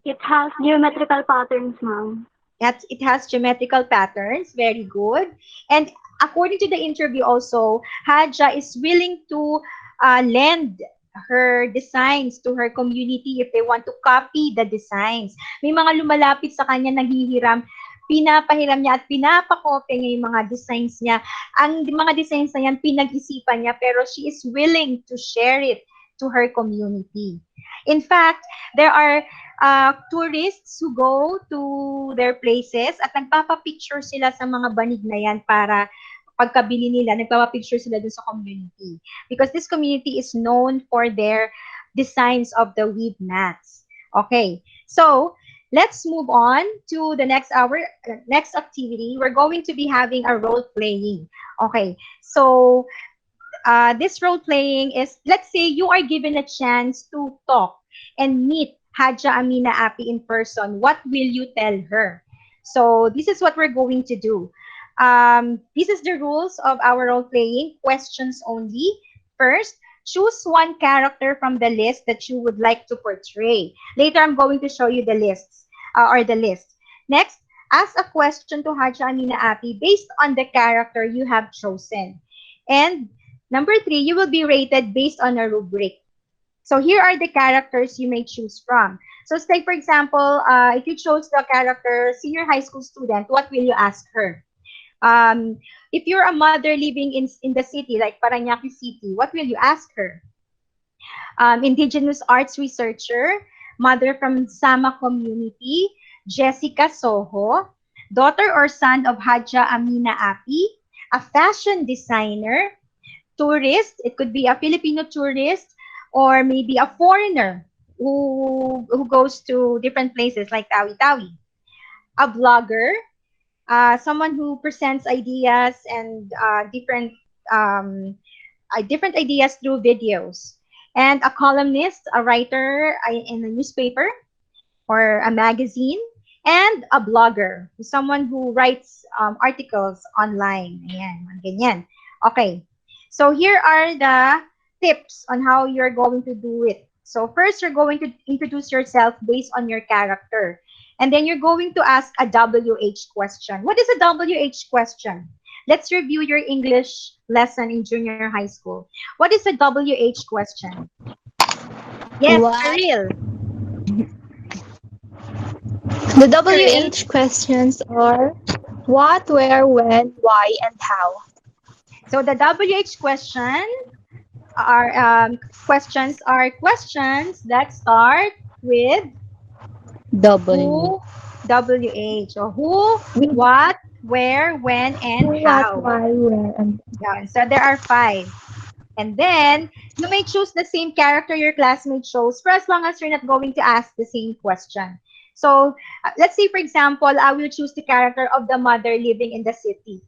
It has geometrical patterns, ma'am. It has geometrical patterns. Very good. And according to the interview also, Hadja is willing to lend her designs to her community if they want to copy the designs. May mga lumalapit sa kanya, naghihiram, pinapahiram niya at pinapakopya niya yung mga designs niya. Ang mga designs na yan, pinag-isipan niya, pero she is willing to share it to her community. In fact, there are tourists who go to their places at nagpapapicture sila sa mga banig na yan para pagkabili nila, nagpapapicture sila dun sa community. Because this community is known for their designs of the weave mats. Okay, so let's move on to the next next activity. We're going to be having a role playing. Okay, so this role playing is, let's say you are given a chance to talk and meet Hadja Amina Api in person. What will you tell her? So this is what we're going to do. This is the rules of our role playing. Questions only. First, choose one character from the list that you would like to portray. Later, I'm going to show you the lists or the list. Next, ask a question to Hadja Amina Api based on the character you have chosen. And number 3, you will be rated based on a rubric. So here are the characters you may choose from. So say, for example, if you chose the character senior high school student, what will you ask her? If you're a mother living in the city, like Parañaque City, what will you ask her? Indigenous arts researcher, mother from Sama community, Jessica Soho, daughter or son of Hadja Amina Api, a fashion designer, tourist, it could be a Filipino tourist, or maybe a foreigner who goes to different places like Tawi-Tawi. A blogger, someone who presents ideas and different ideas through videos. And a columnist, a writer in a newspaper or a magazine. And a blogger, someone who writes articles online. Ayan, ganyan. Okay, so here are the tips on how you're going to do it. So first, you're going to introduce yourself based on your character. And then you're going to ask a WH question. What is a WH question? Let's review your English lesson in junior high school. What is a WH question? Yes, Ariel. The WH questions are what, where, when, why, and how. So the WH question our questions are questions that start with W. who, WH, or who, With what, where, when, and who, what, how. why, where, and Yeah, so there are 5. And then, you may choose the same character your classmate chose for as long as you're not going to ask the same question. So, let's say, for example, I will choose the character of the mother living in the city.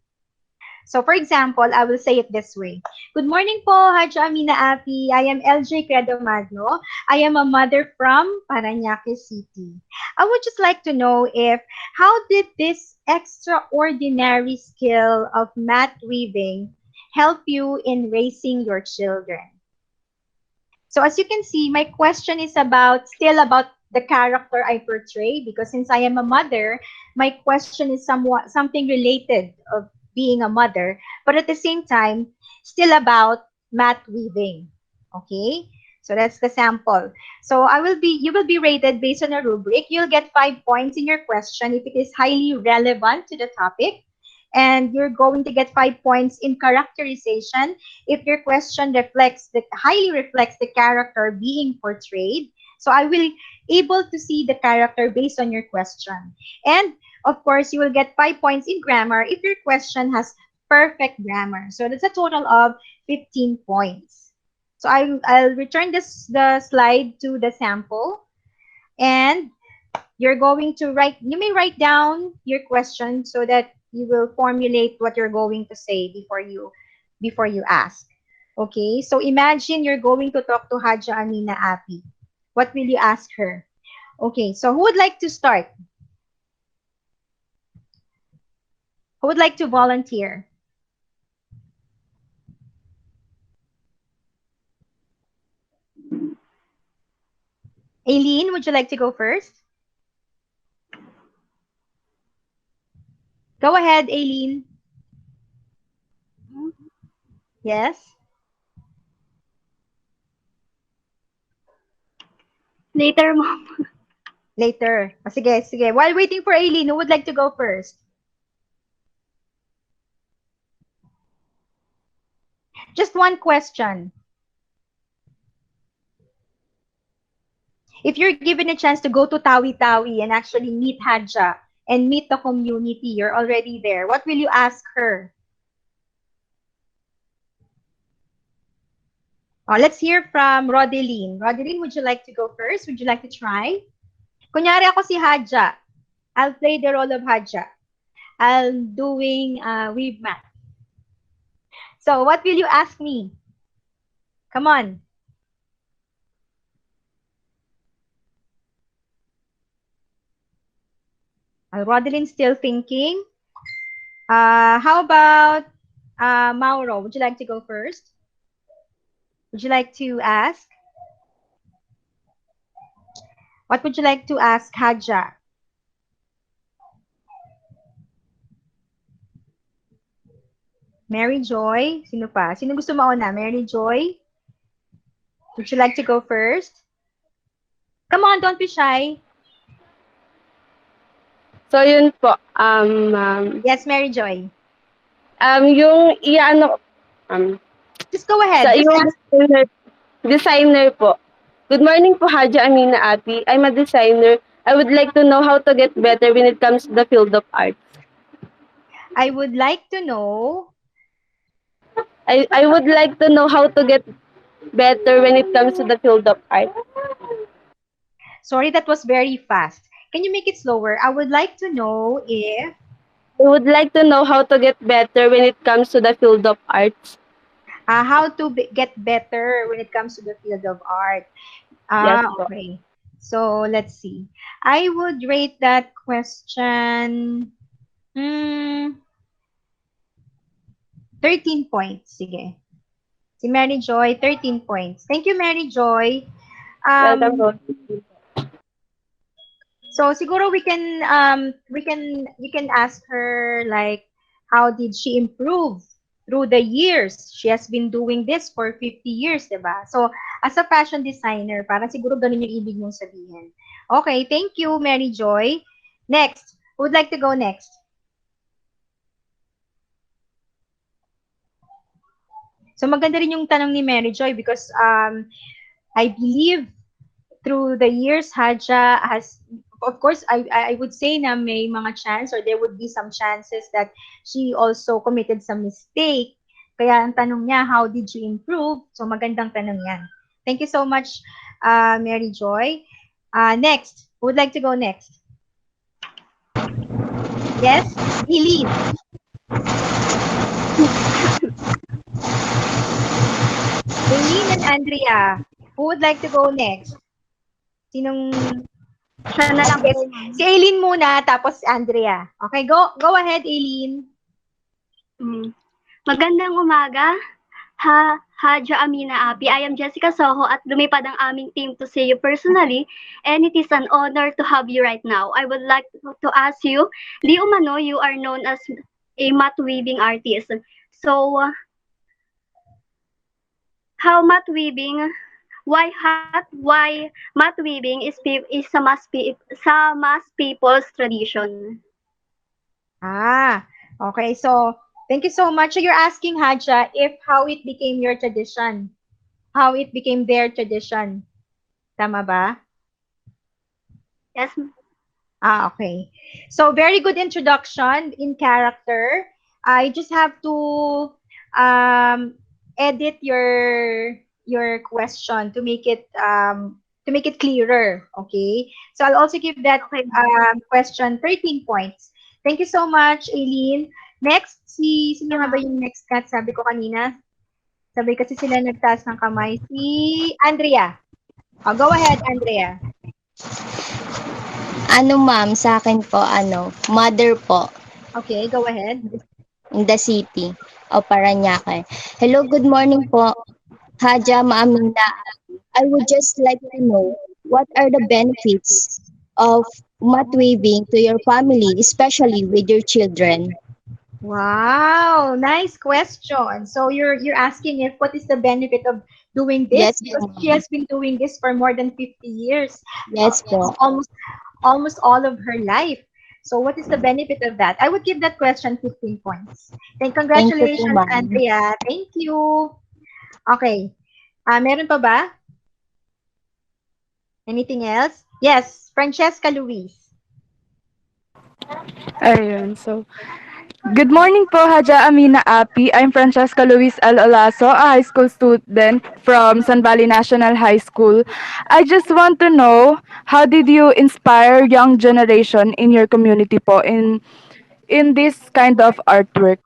So, for example, I will say it this way. Good morning po, Hajj Amina Api. I am LJ Credo Magno. I am a mother from Parañaque City. I would just like to know if, how did this extraordinary skill of mat weaving help you in raising your children? So as you can see, my question is still about the character I portray, because since I am a mother, my question is something related of being a mother, but at the same time, still about mat weaving. Okay? So that's the sample. So you will be rated based on a rubric. You'll get 5 points in your question if it is highly relevant to the topic. And you're going to get 5 points in characterization if your question highly reflects the character being portrayed. So I will able to see the character based on your question. And of course, you will get 5 points in grammar if your question has perfect grammar. So that's a total of 15 points. So I'll return the slide to the sample, and you may write down your question so that you will formulate what you're going to say before you ask. Okay, so imagine you're going to talk to Haja Amina Api. What will you ask her? Okay, so who would like to start? Who would like to volunteer? Aileen, would you like to go first? Go ahead, Aileen. Yes? Later, mom. Later. O, sige, sige. While waiting for Aileen, who would like to go first? Just one question. If you're given a chance to go to Tawi-Tawi and actually meet Hadja and meet the community, you're already there. What will you ask her? Oh, let's hear from Rodeline. Rodeline, would you like to go first? Would you like to try? Kunyari ako si Hadja. I'll play the role of Hadja. I'm doing weave mat. So, what will you ask me? Come on. Rodeline's still thinking. How about Mauro? Would you like to go first? Would you like to ask? What would you like to ask Hadja? Mary Joy? Sino pa? Sino gusto mauna? Mary Joy? Would you like to go first? Come on, don't be shy. So, yun po. Yes, Mary Joy. Yung iano, Just go ahead. sa Just yung ask. designer po. Good morning po, Haja Amina Api. I'm a designer. I would like to know how to get better when it comes to the field of art. I would like to know. I would like to know how to get better when it comes to the field of art. Sorry, that was very fast. Can you make it slower? I would like to know if I would like to know how to get better when it comes to the field of arts. how to get better when it comes to the field of art. Yes po. Okay. So let's see. I would rate that question 13 points. Sige. Si Mary Joy, 13 points. Thank you, Mary Joy. Welcome po. So siguro you can ask her like how did she improve through the years? She has been doing this for 50 years, 'di ba? So as a fashion designer, parang siguro ganun yung ibig mong sabihin. Okay, thank you, Mary Joy. Next, who would like to go next? So maganda rin yung tanong ni Mary Joy because I believe through the years, Haja has, of course, I would say na may mga chance or there would be some chances that she also committed some mistake. Kaya ang tanong niya, how did you improve? So magandang tanong yan. Thank you so much, Mary Joy. Next, who would like to go next? Yes, Eileen. Eileen and Andrea, who would like to go next? Sinong Siya na lang po, yes, ma'am. si Eileen muna, tapos Andrea. Okay, go ahead, Eileen. Magandang umaga. Haja Amina Api. I am Jessica Soho at lumipad ang aming team to see you personally and it is an honor to have you right now. I would like to ask you, di umano you are known as a mat weaving artist. So, how mat weaving, why mat weaving is sa mass people's tradition? Okay. So, thank you so much. So, you're asking, Haja, if how it became your tradition. How it became their tradition. Tama ba? Yes. Okay. So, very good introduction in character. I just have to edit your question to make it clearer. Okay. So, I'll also give that question 13 points. Thank you so much, Aileen. Next, sino nga ba yung next cat? Sabi ko kanina. Sabi kasi sila nagtaas ng kamay. Si Andrea. Go ahead, Andrea. Ma'am, sa akin po, mother po. Okay, go ahead. In the city of Paranaque. Hello, good morning po. Haja Maamina. I would just like to know what are the benefits of mat weaving to your family, especially with your children? Wow, nice question. So you're asking if what is the benefit of doing this? Yes, Because po, she ma'am. has been doing this for more than 50 years. Yes po. Almost all of her life. So what is the benefit of that? I would give that question 15 points. Then Thank you po, congratulations, ma'am. Andrea. Thank you. Okay. Meron pa ba? Anything else? Yes, Francesca Luis. Ayun, so, good morning po, Haja Amina Api. I'm Francesca Luis L. Olaso, a high school student from San Valley National High School. I just want to know, how did you inspire young generation in your community po in this kind of artwork?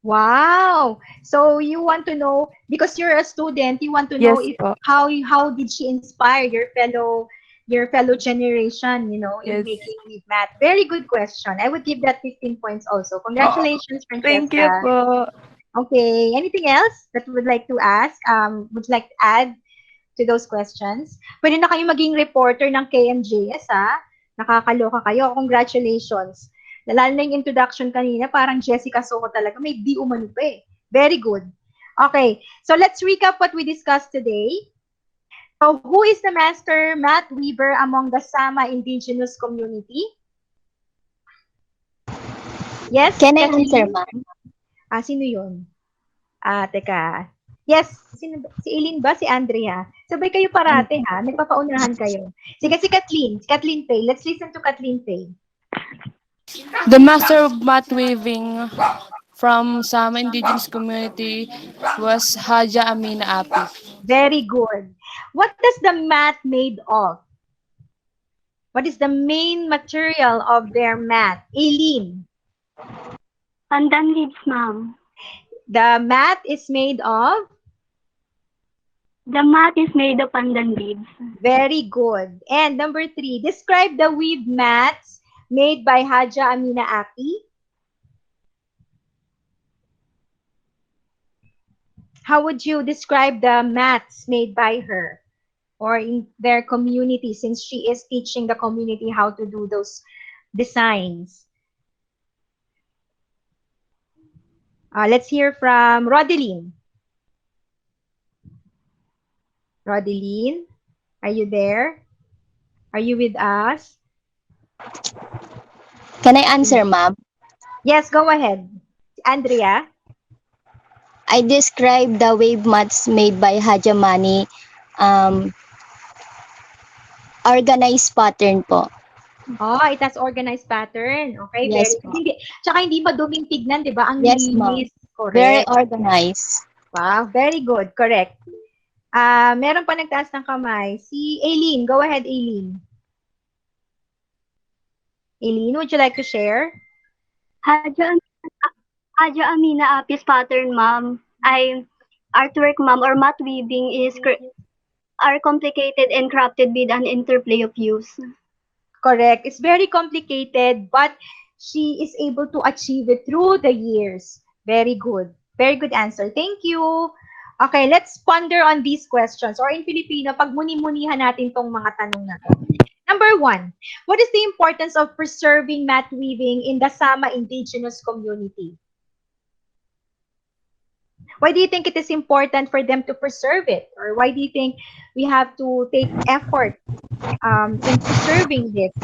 Wow. So you want to know, because you're a student, you want to know Yes if po. how did she inspire your fellow generation, in Yes. making with math. Very good question. I would give that 15 points also. Congratulations, Thank you Francesca. po. Okay. Anything else that you would like to ask? Would you like to add to those questions? Pwede na kayo maging reporter ng KMJS, ha? Nakakaloka kayo. Congratulations. Lalo na yung introduction kanina, parang Jessica Soho talaga. May di umano pa eh. Very good. Okay. So let's recap what we discussed today. So who is the master mat weaver among the Sama indigenous community? Yes? Can I Kathleen? answer, ma'am? Sino yun? Teka. Yes, si Eileen ba? Si Andrea? Sabay kayo parate ha? Nagpapaunahan kayo. Sige, si Kathleen. Si Kathleen Pay. Let's listen to Kathleen Pay. The master of mat weaving from some indigenous community was Haja Amina Api. Very good. What does the mat made of? What is the main material of their mat? Eileen. Pandan leaves, ma'am. The mat is made of? The mat is made of pandan leaves. Very good. And number 3, describe the weave mats made by Haja Amina Api. How would you describe the mats made by her or in their community, since she is teaching the community how to do those designs? Let's hear from Rodeline. Rodeline, are you there? Are you with us? Can I answer, ma'am? Yes, go ahead. Andrea? I describe the wave mats made by Hajamani, um, organized pattern po. Oh, it has organized pattern. Okay, Yes very po. hindi tsaka hindi maduming tignan, 'di ba? Ang Yes, ma'am. linis. Very Correct. organized. Wow, very good. Correct. Meron pa nagtaas ng kamay. Si Aileen. Go ahead, Aileen. Aileen, would you like to share? Haja, Haja Amina Apis pattern, ma'am. Artwork, ma'am, or mat weaving are complicated and crafted with an interplay of hues. Correct. It's very complicated, but she is able to achieve it through the years. Very good. Very good answer. Thank you. Okay, let's ponder on these questions. Or in Filipino, pagmuni-munihan natin tong mga tanong na to. Number 1, what is the importance of preserving mat weaving in the Sama indigenous community? Why do you think it is important for them to preserve it? Or why do you think we have to take effort in preserving this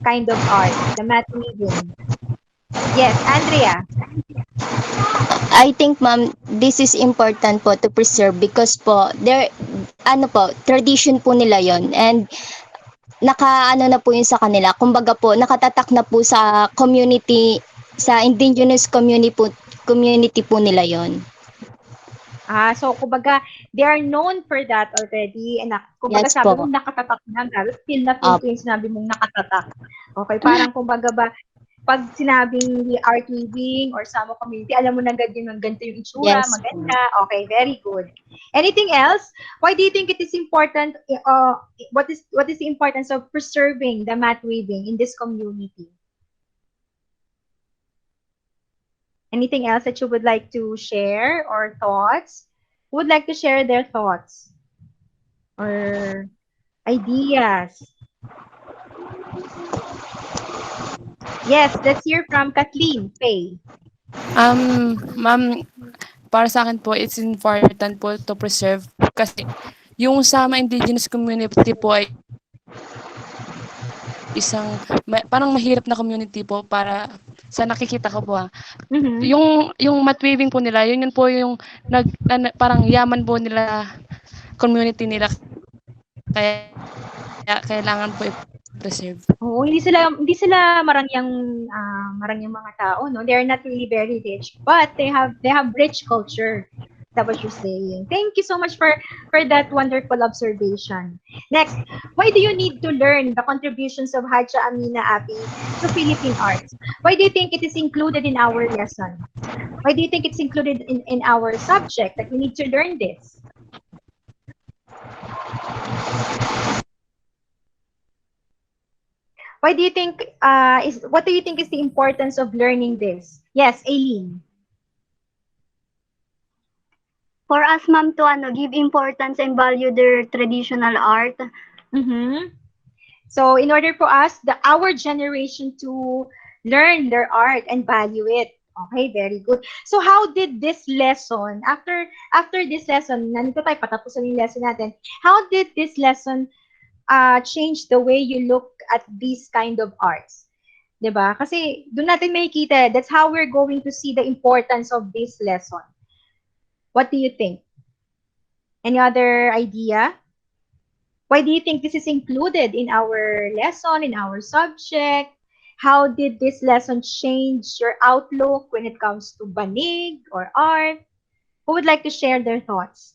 kind of art, the mat weaving? Yes, Andrea. I think, ma'am, this is important po to preserve because po, tradition po nila yon and naka-ano na po yun sa kanila. Kumbaga po, nakatatak na po sa community, sa indigenous community po nila yon. So kumbaga, they are known for that already. And kumbaga Yes sabi po. mo nakatatak na, feel na feel ko yung sinabi mong nakatatak. Okay, parang kumbaga ba, pag sinabing art weaving or Samo community, alam mo na agad yung ganito yung itsura, Yes. maganda. Okay, very good. Anything else? Why do you think it is important, what is the importance of preserving the mat weaving in this community? Anything else that you would like to share or thoughts? Who would like to share their thoughts or ideas? Yes, let's hear from Kathleen Faye. Ma'am, para sa akin po, it's important po to preserve kasi yung Sama indigenous community po ay isang parang mahirap na community po para sa nakikita ko po. Mhm. Yung mat weaving po nila, yun po yung parang yaman po nila community nila. Kaya kailangan po i-preserve. Oo, hindi sila marangyang mga tao, no? They are not really very rich, but they have rich culture. That's what you're saying. Thank you so much for that wonderful observation. Next, why do you need to learn the contributions of Haja Amina Api to Philippine arts? Why do you think it is included in our lesson? Why do you think it's included in our subject that we need to learn this? Why do you think what do you think is the importance of learning this? Yes, Aileen. For us, ma'am, to give importance and value their traditional art. Mm-hmm. So in order for us, our generation to learn their art and value it. Okay, very good. So how did this lesson, after this lesson, nandito tayo, patapusan yung lesson natin, how did this lesson change the way you look at these kind of arts? Diba? Kasi doon natin makikita, that's how we're going to see the importance of this lesson. What do you think? Any other idea? Why do you think this is included in our lesson, in our subject? How did this lesson change your outlook when it comes to banig or art? Who would like to share their thoughts?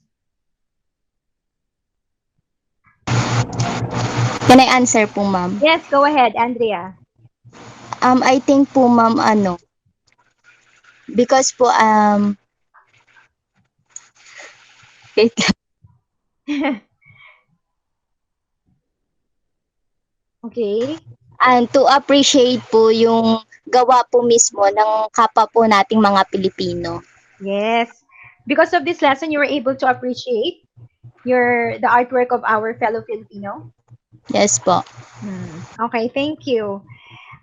Can I answer po, ma'am? Yes, go ahead, Andrea. I think po, ma'am, because po, wait lang. Okay. And to appreciate po yung gawa po mismo ng kapwa po nating mga Pilipino. Yes. Because of this lesson, you were able to appreciate the artwork of our fellow Filipino? Yes po. Okay, thank you.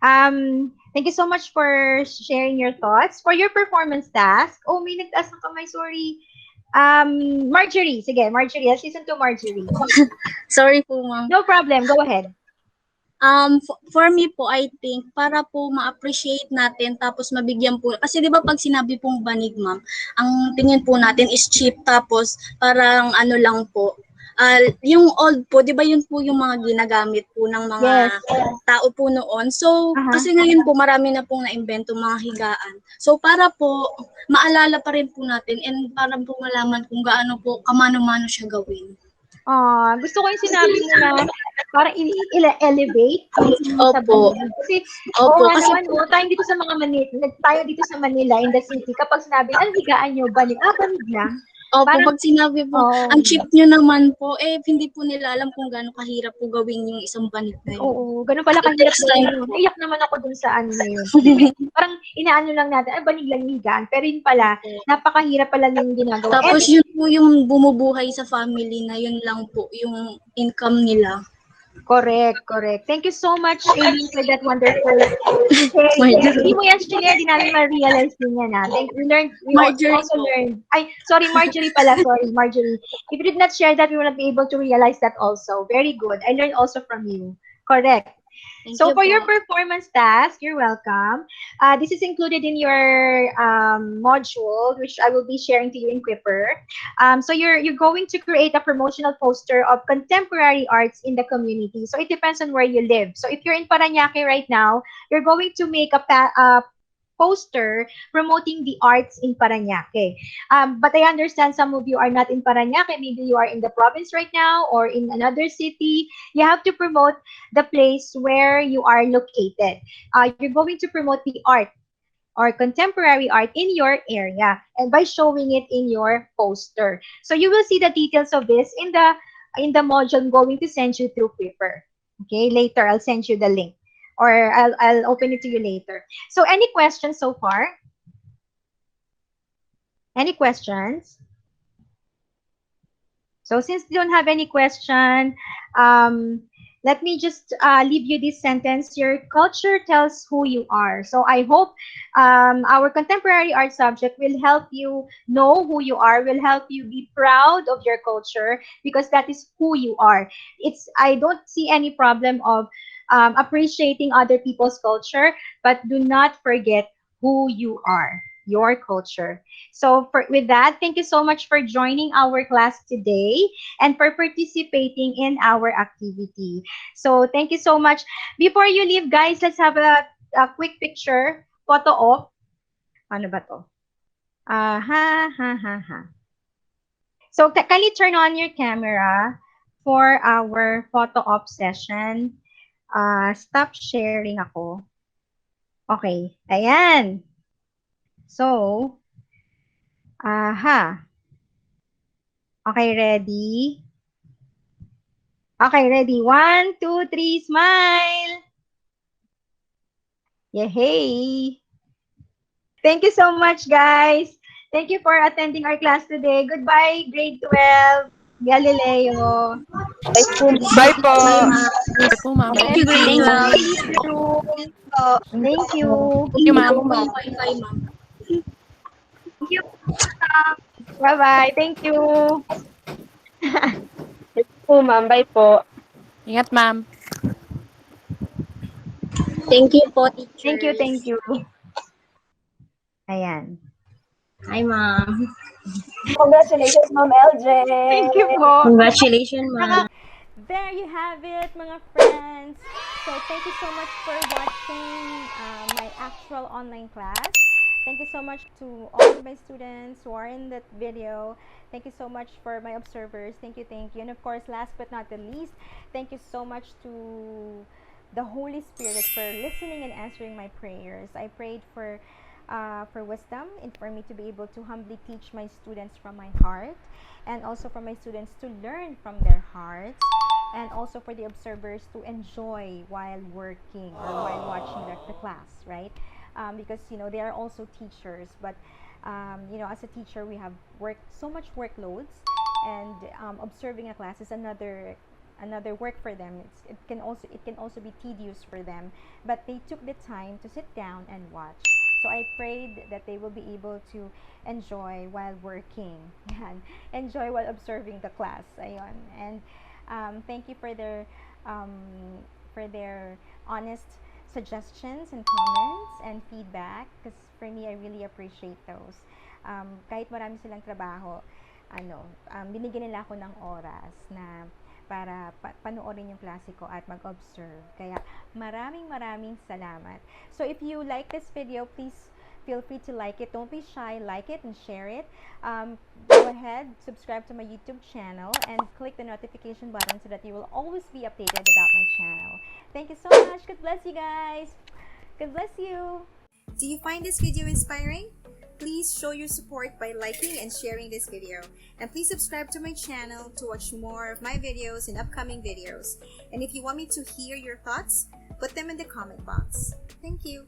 Thank you so much for sharing your thoughts. For your performance task, may nagtaas ng kamay, sorry. Marjorie, sige, Marjorie, let's listen to Marjorie. Sorry po, ma'am. No problem, go ahead. For me po, I think, para po ma-appreciate natin tapos mabigyan po, kasi di ba pag sinabi pong banig, ma'am, ang tingin po natin is cheap, tapos parang ano lang po, yung old po, di ba yun po yung mga ginagamit po ng mga Yes. tao po noon. So, kasi ngayon po marami na pong naimbento mga higaan. So, para po maalala pa rin po natin and para po malaman kung gaano po kamano-mano siya gawin. Gusto ko yung sinabi mo na parang i-elevate yung sa Opo. banig. Kasi, Opo, nga kasi naman, tayo dito sa tayo dito sa Manila, in the city, kapag sinabi, ano higaan nyo, banig? Banig lang. Opo, Parang- pag sinabi po, ang cheap nyo naman po, hindi po nila alam kung gaano kahirap po gawin yung isang banig na yun. Oo, ganun pala kahirap gawin yun. Naiyak naman ako dun sa ano na yun. Parang inaano lang natin, banig lang higaan. Pero yun pala, napakahirap pala yung ginagawa. Tapos yun po yung bumubuhay sa family na yun lang po yung income nila. Correct. Thank you so much, Amy, for that wonderful sharing. Hindi mo yan share, di namin ma-realize din yan. We also learned. Sorry, Marjorie pala. Sorry, Marjorie. If you did not share that, we will not be able to realize that also. Very good. I learned also from you. Correct. So for your performance task, you're welcome. This is included in your module, which I will be sharing to you in Quipper. So you're going to create a promotional poster of contemporary arts in the community. So it depends on where you live. So if you're in Parañaque right now, you're going to make a poster promoting the arts in Parañaque. But I understand some of you are not in Parañaque. Maybe you are in the province right now or in another city. You have to promote the place where you are located. You're going to promote the art or contemporary art in your area and by showing it in your poster. So you will see the details of this in the module I'm going to send you through Paper. Okay, later I'll send you the link. Or I'll open it to you later. So any questions so far? Any questions? So since you don't have any question, let me just leave you this sentence. Your culture tells who you are. So I hope our contemporary art subject will help you know who you are, will help you be proud of your culture because that is who you are. I don't see any problem of appreciating other people's culture, but do not forget who you are, your culture. So with that, thank you so much for joining our class today and for participating in our activity. So thank you so much. Before you leave, guys, let's have a quick picture, photo op. Ano ba to? So kindly turn on your camera for our photo op session. Stop sharing ako. Okay, ayan. So, okay, ready? Okay, ready? 1, 2, 3, smile! Yay! Thank you so much, guys. Thank you for attending our class today. Goodbye, grade 12, Galileo. Bye po. Po, ma'am. Thank you, grade 12. Thank you. Thank you, ma'am. Bye, ma'am. Thank you. Bye-bye. Thank you. Po, ma'am. Bye po. Ingat, ma'am. Thank you po, teacher. Thank you. Ayan. Hi, ma'am. Congratulations, Ma'am LJ. Thank you po. Congratulations, ma'am. There you have it, mga friends. So thank you so much for watching my actual online class. Thank you so much to all of my students who are in that video. Thank you so much for my observers. Thank you. And of course, last but not the least, thank you so much to the Holy Spirit for listening and answering my prayers. I prayed for wisdom and for me to be able to humbly teach my students from my heart, and also for my students to learn from their hearts, and also for the observers to enjoy while working or while watching the class, right? Because they are also teachers, but as a teacher we have so much workloads, and observing a class is another work for them. It can also be tedious for them, but they took the time to sit down and watch. So I prayed that they will be able to enjoy while working and enjoy while observing the class. Ayun. And thank you for their for their honest suggestions and comments and feedback, because for me, I really appreciate those. Kahit marami silang trabaho, binigyan nila ako ng oras na para panoorin yung klase ko at mag-observe. Kaya maraming salamat. So if you like this video, please feel free to like it. Don't be shy. Like it and share it. Go ahead, subscribe to my YouTube channel, and click the notification button so that you will always be updated about my channel. Thank you so much. God bless you guys. God bless you. Do you find this video inspiring? Please show your support by liking and sharing this video. And please subscribe to my channel to watch more of my videos and upcoming videos. And if you want me to hear your thoughts, put them in the comment box. Thank you.